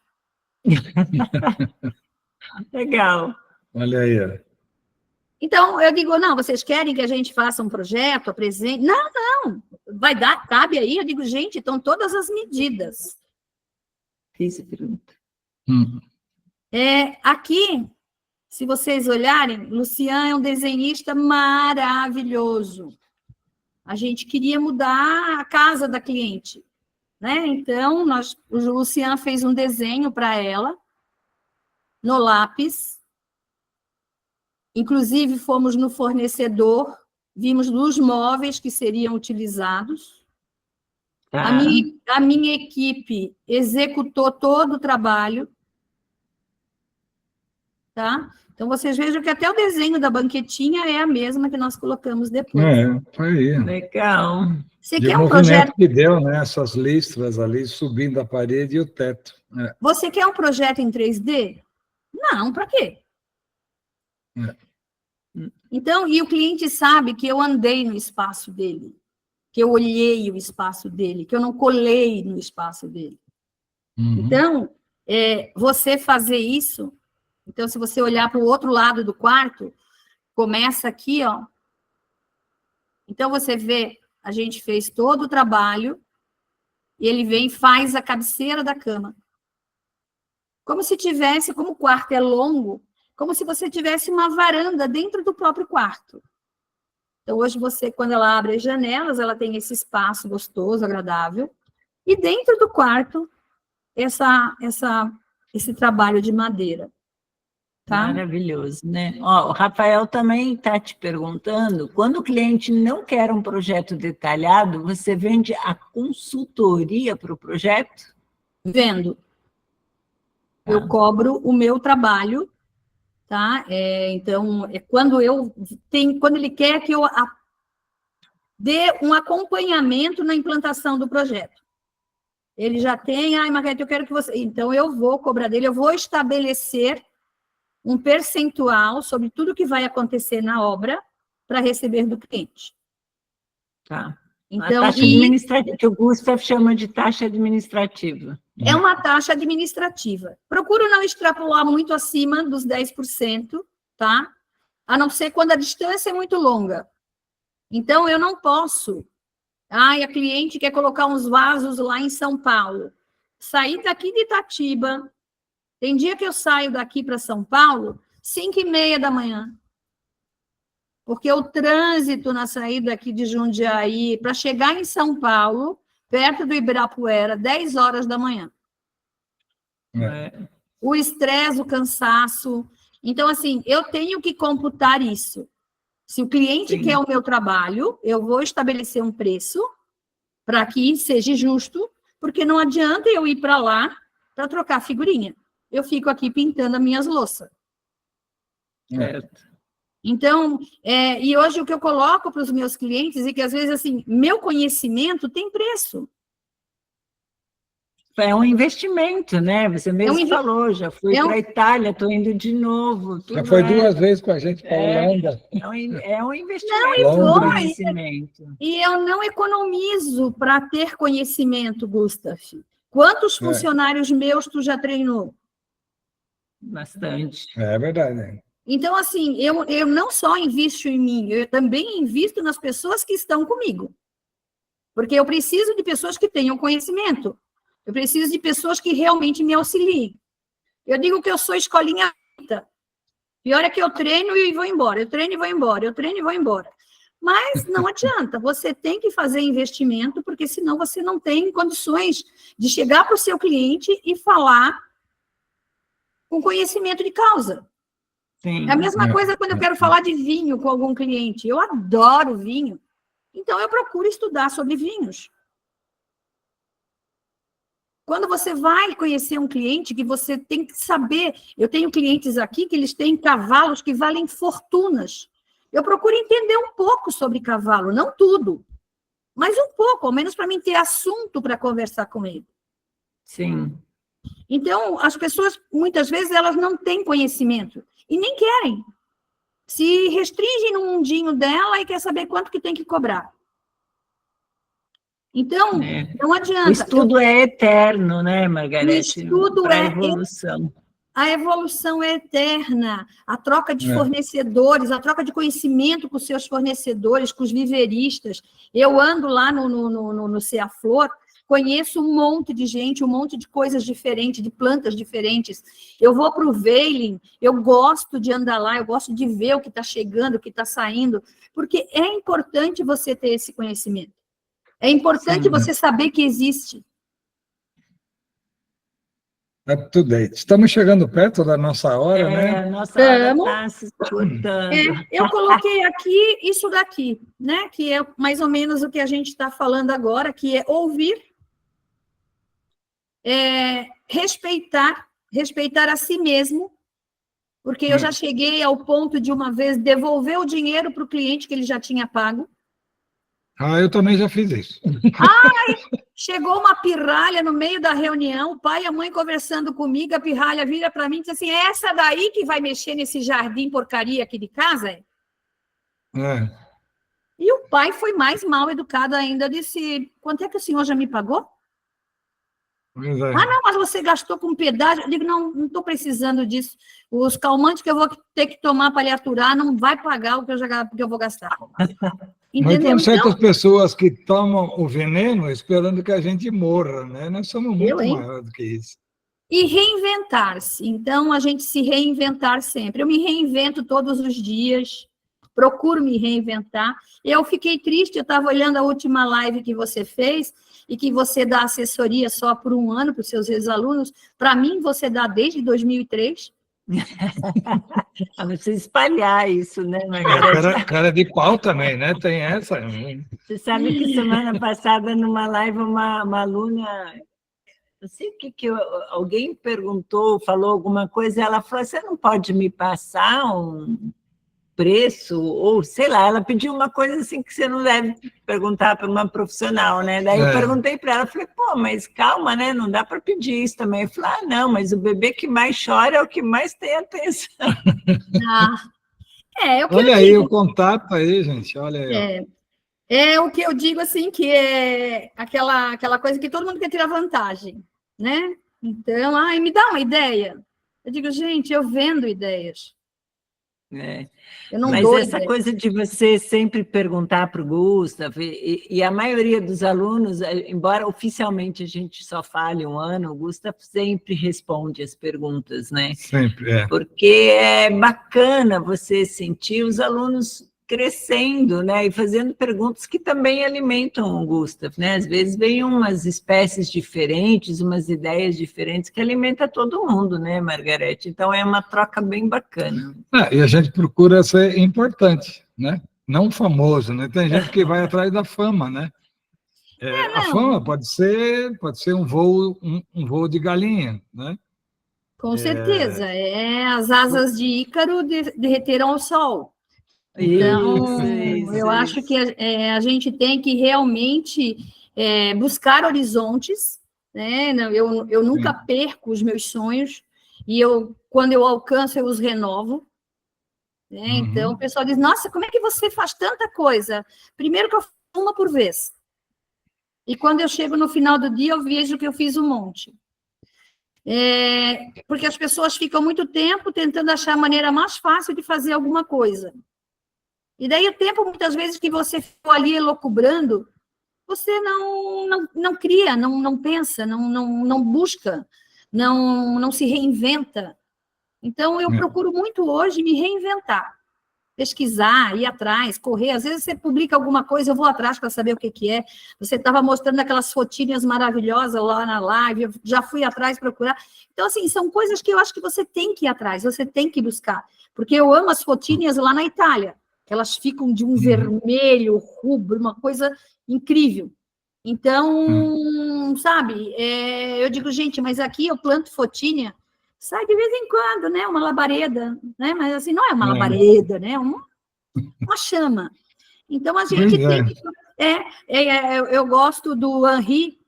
Speaker 3: Legal.
Speaker 1: Olha aí.
Speaker 2: Então, eu digo, não, vocês querem que a gente faça um projeto, apresente? Não, vai dar, cabe aí. Eu digo, gente, estão todas as medidas.
Speaker 3: Fiz a pergunta.
Speaker 2: Aqui, se vocês olharem, Lucian é um desenhista maravilhoso. A gente queria mudar a casa da cliente, né? Então, o Lucian fez um desenho para ela, no lápis. Inclusive, fomos no fornecedor, vimos os móveis que seriam utilizados. A minha equipe executou todo o trabalho. tá? Então, vocês vejam que até o desenho da banquetinha é a mesma que nós colocamos depois.
Speaker 1: Foi aí.
Speaker 3: Legal.
Speaker 2: Você
Speaker 1: De
Speaker 2: quer um
Speaker 1: movimento
Speaker 2: projeto,
Speaker 1: que deu, né? Essas listras ali subindo a parede e o teto.
Speaker 2: você quer um projeto em 3D? Não, para quê? Então, e o cliente sabe que eu andei no espaço dele, que eu olhei o espaço dele, que eu não colei no espaço dele. Então, você fazer isso, então, se você olhar para o outro lado do quarto, começa aqui, ó. Então, você vê, a gente fez todo o trabalho, e ele vem e faz a cabeceira da cama. Como se tivesse, como o quarto é longo, como se você tivesse uma varanda dentro do próprio quarto. Então, hoje você, quando ela abre as janelas, ela tem esse espaço gostoso, agradável, e dentro do quarto, esse trabalho de madeira. Tá?
Speaker 3: Maravilhoso, né? Ó, o Rafael também está te perguntando, quando o cliente não quer um projeto detalhado, você vende a consultoria para o projeto?
Speaker 2: Vendo. Eu cobro o meu trabalho, tá? Então, quando ele quer que eu dê um acompanhamento na implantação do projeto. Ele já tem, Margarete, eu quero que você... Então, eu vou cobrar dele, eu vou estabelecer um percentual sobre tudo que vai acontecer na obra para receber do cliente.
Speaker 3: Tá.
Speaker 2: Então,
Speaker 3: a taxa administrativa, que o Gustavo chama de taxa administrativa.
Speaker 2: É uma taxa administrativa. Procuro não extrapolar muito acima dos 10%, tá? A não ser quando a distância é muito longa. Então, eu não posso... a cliente quer colocar uns vasos lá em São Paulo. Sair daqui de Itatiba... Tem dia que eu saio daqui para São Paulo, 5h30 da manhã. Porque o trânsito na saída aqui de Jundiaí, para chegar em São Paulo, perto do Ibirapuera, 10 horas da manhã. O estresse, o cansaço. Então, assim, eu tenho que computar isso. Se o cliente quer o meu trabalho, eu vou estabelecer um preço para que seja justo, porque não adianta eu ir para lá para trocar figurinha. Eu fico aqui pintando as minhas louças.
Speaker 3: Certo.
Speaker 2: Então, e hoje o que eu coloco para os meus clientes é que, às vezes, assim, meu conhecimento tem preço.
Speaker 3: É um investimento, né? Você mesmo falou, já fui para a Itália, estou indo de novo.
Speaker 1: Já foi 2 vezes com a gente para a Holanda.
Speaker 3: É um investimento,
Speaker 2: não,
Speaker 3: conhecimento.
Speaker 2: E eu não economizo para ter conhecimento, Gustavo. Quantos funcionários meus tu já treinou?
Speaker 3: Bastante.
Speaker 1: É verdade.
Speaker 2: Então, assim, eu não só invisto em mim, eu também invisto nas pessoas que estão comigo. Porque eu preciso de pessoas que tenham conhecimento. Eu preciso de pessoas que realmente me auxiliem. Eu digo que eu sou escolinha. Pior é que eu treino e vou embora. Eu treino e vou embora. Eu treino e vou embora. Mas não adianta. Você tem que fazer investimento, porque senão você não tem condições de chegar para o seu cliente e falar com conhecimento de causa.
Speaker 3: Sim.
Speaker 2: É a mesma coisa quando eu quero falar de vinho com algum cliente. Eu adoro vinho. Então, eu procuro estudar sobre vinhos. Quando você vai conhecer um cliente, que você tem que saber... Eu tenho clientes aqui que eles têm cavalos que valem fortunas. Eu procuro entender um pouco sobre cavalo, não tudo, mas um pouco, ao menos para mim ter assunto para conversar com ele.
Speaker 3: Sim.
Speaker 2: Então, as pessoas, muitas vezes, elas não têm conhecimento e nem querem. Se restringem no mundinho dela e quer saber quanto que tem que cobrar. Então, não adianta.
Speaker 3: O estudo é eterno, né, Margarete?
Speaker 2: O estudo
Speaker 3: para a evolução.
Speaker 2: A evolução é eterna. A troca de fornecedores, a troca de conhecimento com os seus fornecedores, com os viveristas. Eu ando lá no Ceaflor, conheço um monte de gente, um monte de coisas diferentes, de plantas diferentes. Eu vou para o Veiling, eu gosto de andar lá, eu gosto de ver o que está chegando, o que está saindo, porque é importante você ter esse conhecimento. É importante você saber que existe.
Speaker 1: Up to date. Estamos chegando perto da nossa hora, né?
Speaker 3: A nossa hora está se escutando.
Speaker 2: Eu coloquei aqui isso daqui, né? Que é mais ou menos o que a gente está falando agora, que é ouvir, respeitar a si mesmo, Porque eu já cheguei ao ponto de uma vez devolver o dinheiro para o cliente que ele já tinha pago.
Speaker 1: Eu também já fiz isso.
Speaker 2: Chegou uma pirralha no meio da reunião, o pai e a mãe conversando comigo, a pirralha vira para mim e diz assim, é essa daí que vai mexer nesse jardim porcaria aqui de casa? E o pai foi mais mal educado ainda, disse, quanto é que o senhor já me pagou? Não, mas você gastou com pedágio. Eu digo, não estou precisando disso. Os calmantes que eu vou ter que tomar para lhe aturar não vai pagar o que eu vou gastar. Entendeu?
Speaker 1: Mas tem certas pessoas que tomam o veneno esperando que a gente morra, né? Nós somos muito maiores do que isso.
Speaker 2: E reinventar-se. Então, a gente se reinventar sempre. Eu me reinvento todos os dias, procuro me reinventar. Eu fiquei triste, eu estava olhando a última live que você fez, e que você dá assessoria só por 1 ano para os seus ex-alunos. Para mim, você dá desde 2003.
Speaker 3: Você espalhar isso, né, Margarete?
Speaker 1: Cara de pau também, né? Tem essa.
Speaker 3: Você sabe que semana passada, numa live, uma aluna, não sei o que alguém perguntou, falou alguma coisa, ela falou, você não pode me passar um preço, ou sei lá, ela pediu uma coisa assim que você não deve perguntar para uma profissional, né? Daí eu perguntei para ela, falei, pô, mas calma, né? Não dá para pedir isso também. Eu falei, não, mas o bebê que mais chora é o que mais tem atenção.
Speaker 1: Olha aí o contato aí, gente, olha aí.
Speaker 2: É o que eu digo, assim, que é aquela coisa que todo mundo quer tirar vantagem, né? Então, me dá uma ideia. Eu digo, gente, eu vendo ideias.
Speaker 3: Mas essa coisa de você sempre perguntar para o Gustav, e a maioria dos alunos, embora oficialmente a gente só fale 1 ano, o Gustav sempre responde as perguntas, né?
Speaker 1: Sempre,
Speaker 3: Porque é bacana você sentir os alunos crescendo, né? E fazendo perguntas que também alimentam o Gustav, né? Às vezes vem umas espécies diferentes, umas ideias diferentes que alimenta todo mundo, né, Margarete? Então é uma troca bem bacana.
Speaker 1: E a gente procura ser importante, né? Não famoso, né? Tem gente que vai atrás da fama, né? A fama pode ser um voo de galinha, né?
Speaker 2: Com certeza. As asas de Ícaro derreteram ao sol. Então, eu acho que a gente tem que realmente buscar horizontes, né? Eu nunca perco os meus sonhos, e quando eu alcanço, eu os renovo. Né? Então, o pessoal diz, nossa, como é que você faz tanta coisa? Primeiro que eu faço uma por vez. E quando eu chego no final do dia, eu vejo que eu fiz um monte. Porque as pessoas ficam muito tempo tentando achar a maneira mais fácil de fazer alguma coisa. E daí o tempo, muitas vezes, que você ficou ali elucubrando, você não cria, não pensa, não busca, não se reinventa. Então, eu procuro muito hoje me reinventar, pesquisar, ir atrás, correr. Às vezes você publica alguma coisa, eu vou atrás para saber o que é. Você estava mostrando aquelas fotinhas maravilhosas lá na live, eu já fui atrás procurar. Então, assim, são coisas que eu acho que você tem que ir atrás, você tem que buscar. Porque eu amo as fotinhas lá na Itália. Elas ficam de um vermelho, rubro, uma coisa incrível. Então, sabe, eu digo, gente, mas aqui eu planto fotinha, sai de vez em quando, né, uma labareda, né, mas assim, não é uma labareda, né, uma chama. Então, a gente tem que... eu gosto do Henri,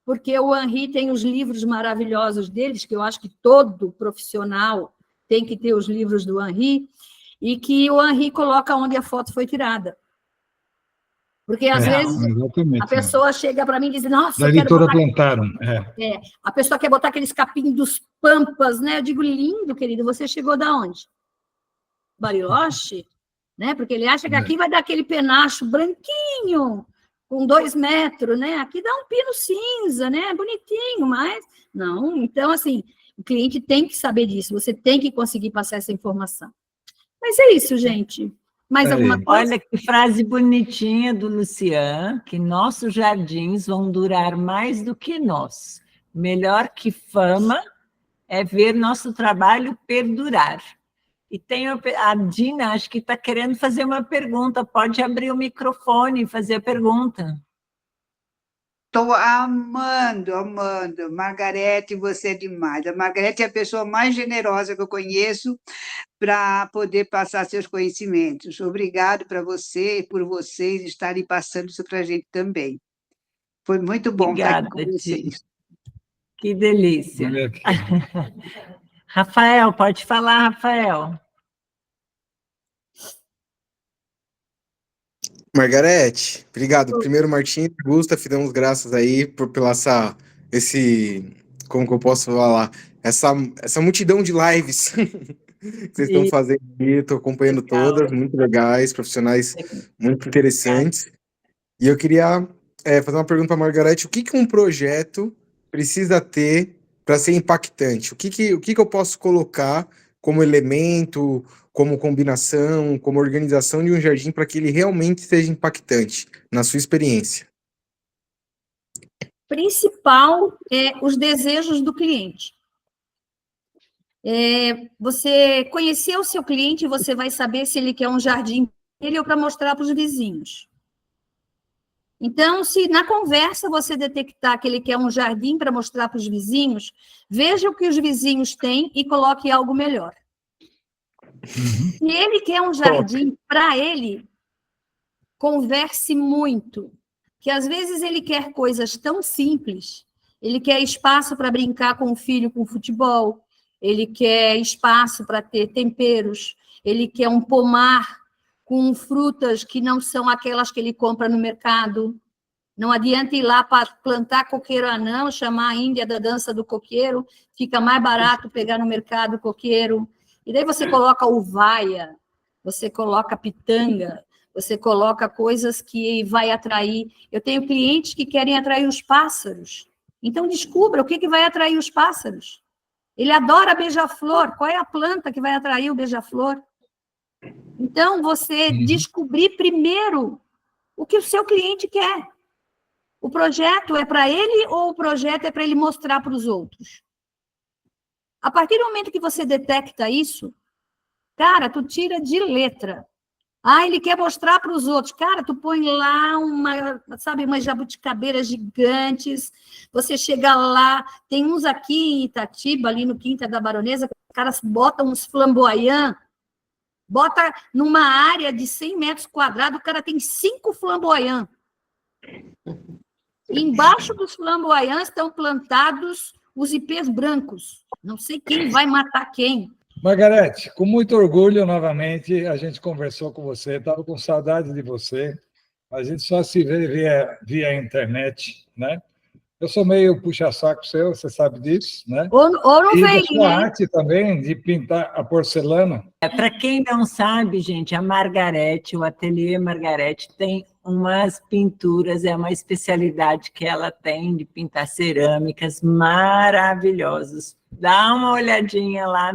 Speaker 2: porque o Henri tem os livros maravilhosos deles, que eu acho que todo profissional tem que ter os livros do Henri, e que o Henri coloca onde a foto foi tirada. Porque, às vezes, a pessoa chega para mim e diz, nossa,
Speaker 1: da editora Plantarum.
Speaker 2: A pessoa quer botar aqueles capinhos dos Pampas, né? Eu digo, lindo, querido, você chegou da onde? Bariloche? Né? Porque ele acha que aqui vai dar aquele penacho branquinho, com 2 metros, né? Aqui dá um pino cinza, né? Bonitinho, mas... Não, então, assim, o cliente tem que saber disso, você tem que conseguir passar essa informação. Mas é isso, gente. Mais alguma coisa?
Speaker 3: Olha que frase bonitinha do Lucian, que nossos jardins vão durar mais do que nós. Melhor que fama é ver nosso trabalho perdurar. E tem a Dina, acho que está querendo fazer uma pergunta. Pode abrir o microfone e fazer a pergunta.
Speaker 4: Estou amando, amando. Margarete, você é demais. A Margarete é a pessoa mais generosa que eu conheço para poder passar seus conhecimentos. Obrigado para você e por vocês estarem passando isso para a gente também. Foi muito bom estar aqui com
Speaker 3: Obrigada, Tia.
Speaker 4: vocês.
Speaker 3: Que delícia.
Speaker 1: Olha aqui.
Speaker 3: Rafael, pode falar, Rafael.
Speaker 5: Margarete, obrigado. Primeiro, Martim, Gustavo, damos graças aí pela como que eu posso falar? Essa multidão de lives que vocês estão fazendo aí, estou acompanhando todas, muito legais, profissionais muito interessantes. E eu queria fazer uma pergunta para a Margarete: o que um projeto precisa ter para ser impactante? O que eu posso colocar como elemento, como combinação, como organização de um jardim para que ele realmente seja impactante, na sua experiência?
Speaker 2: Principal é os desejos do cliente. Você conhecer o seu cliente, você vai saber se ele quer um jardim para ele ou para mostrar para os vizinhos. Então, se na conversa você detectar que ele quer um jardim para mostrar para os vizinhos, veja o que os vizinhos têm e coloque algo melhor. Se ele quer um jardim para ele, converse muito, que às vezes ele quer coisas tão simples, ele quer espaço para brincar com o filho com futebol, ele quer espaço para ter temperos, ele quer um pomar com frutas que não são aquelas que ele compra no mercado. Não adianta ir lá para plantar coqueiro anão, chamar a Índia da dança do coqueiro, fica mais barato pegar no mercado coqueiro. E daí você coloca uvaia, você coloca pitanga, você coloca coisas que vai atrair. Eu tenho clientes que querem atrair os pássaros. Então, descubra o que vai atrair os pássaros. Ele adora beija-flor. Qual é a planta que vai atrair o beija-flor? Então, você descobrir primeiro o que o seu cliente quer. O projeto é para ele ou o projeto é para ele mostrar para os outros? A partir do momento que você detecta isso, cara, tu tira de letra. Ele quer mostrar para os outros. Cara, tu põe lá umas jabuticabeiras gigantes, você chega lá, tem uns aqui em Itatiba, ali no Quinta da Baronesa, os caras botam uns flamboyants, bota numa área de 100 metros quadrados, o cara tem 5 flamboyants. E embaixo dos flamboyants estão plantados os ipês brancos. Não sei quem vai matar quem.
Speaker 1: Margarete, com muito orgulho, novamente, a gente conversou com você, estava com saudade de você. A gente só se vê via internet, né? Eu sou meio puxa-saco seu, você sabe disso, né?
Speaker 2: Ou não
Speaker 1: e
Speaker 2: vem,
Speaker 1: da sua
Speaker 2: né?
Speaker 1: arte também, de pintar a porcelana.
Speaker 3: Para quem não sabe, gente, a Margarete, o Ateliê Margarete, tem umas pinturas, é uma especialidade que ela tem de pintar cerâmicas maravilhosas. Dá uma olhadinha lá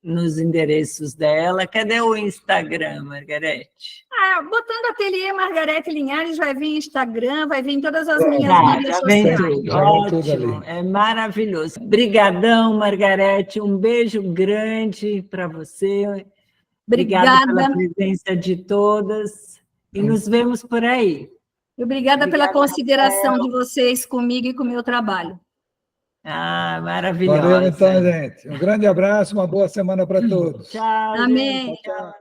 Speaker 3: nos endereços dela. Cadê o Instagram, Margarete?
Speaker 2: Botando Ateliê Margarete Linhares, vai vir Instagram, vai vir todas as minhas mídias
Speaker 3: Já vem
Speaker 2: sociais.
Speaker 3: tudo.
Speaker 1: Já vem tudo
Speaker 3: Ótimo,
Speaker 1: ali.
Speaker 3: é maravilhoso. Obrigadão, Margarete, um beijo grande para você. Obrigada pela presença de todas e nos vemos por aí.
Speaker 2: Obrigada pela consideração de vocês comigo e com o meu trabalho.
Speaker 3: Maravilhosa.
Speaker 1: Valeu, então, gente. Um grande abraço, uma boa semana para todos.
Speaker 3: Tchau,
Speaker 2: Amém.
Speaker 3: gente. Tchau.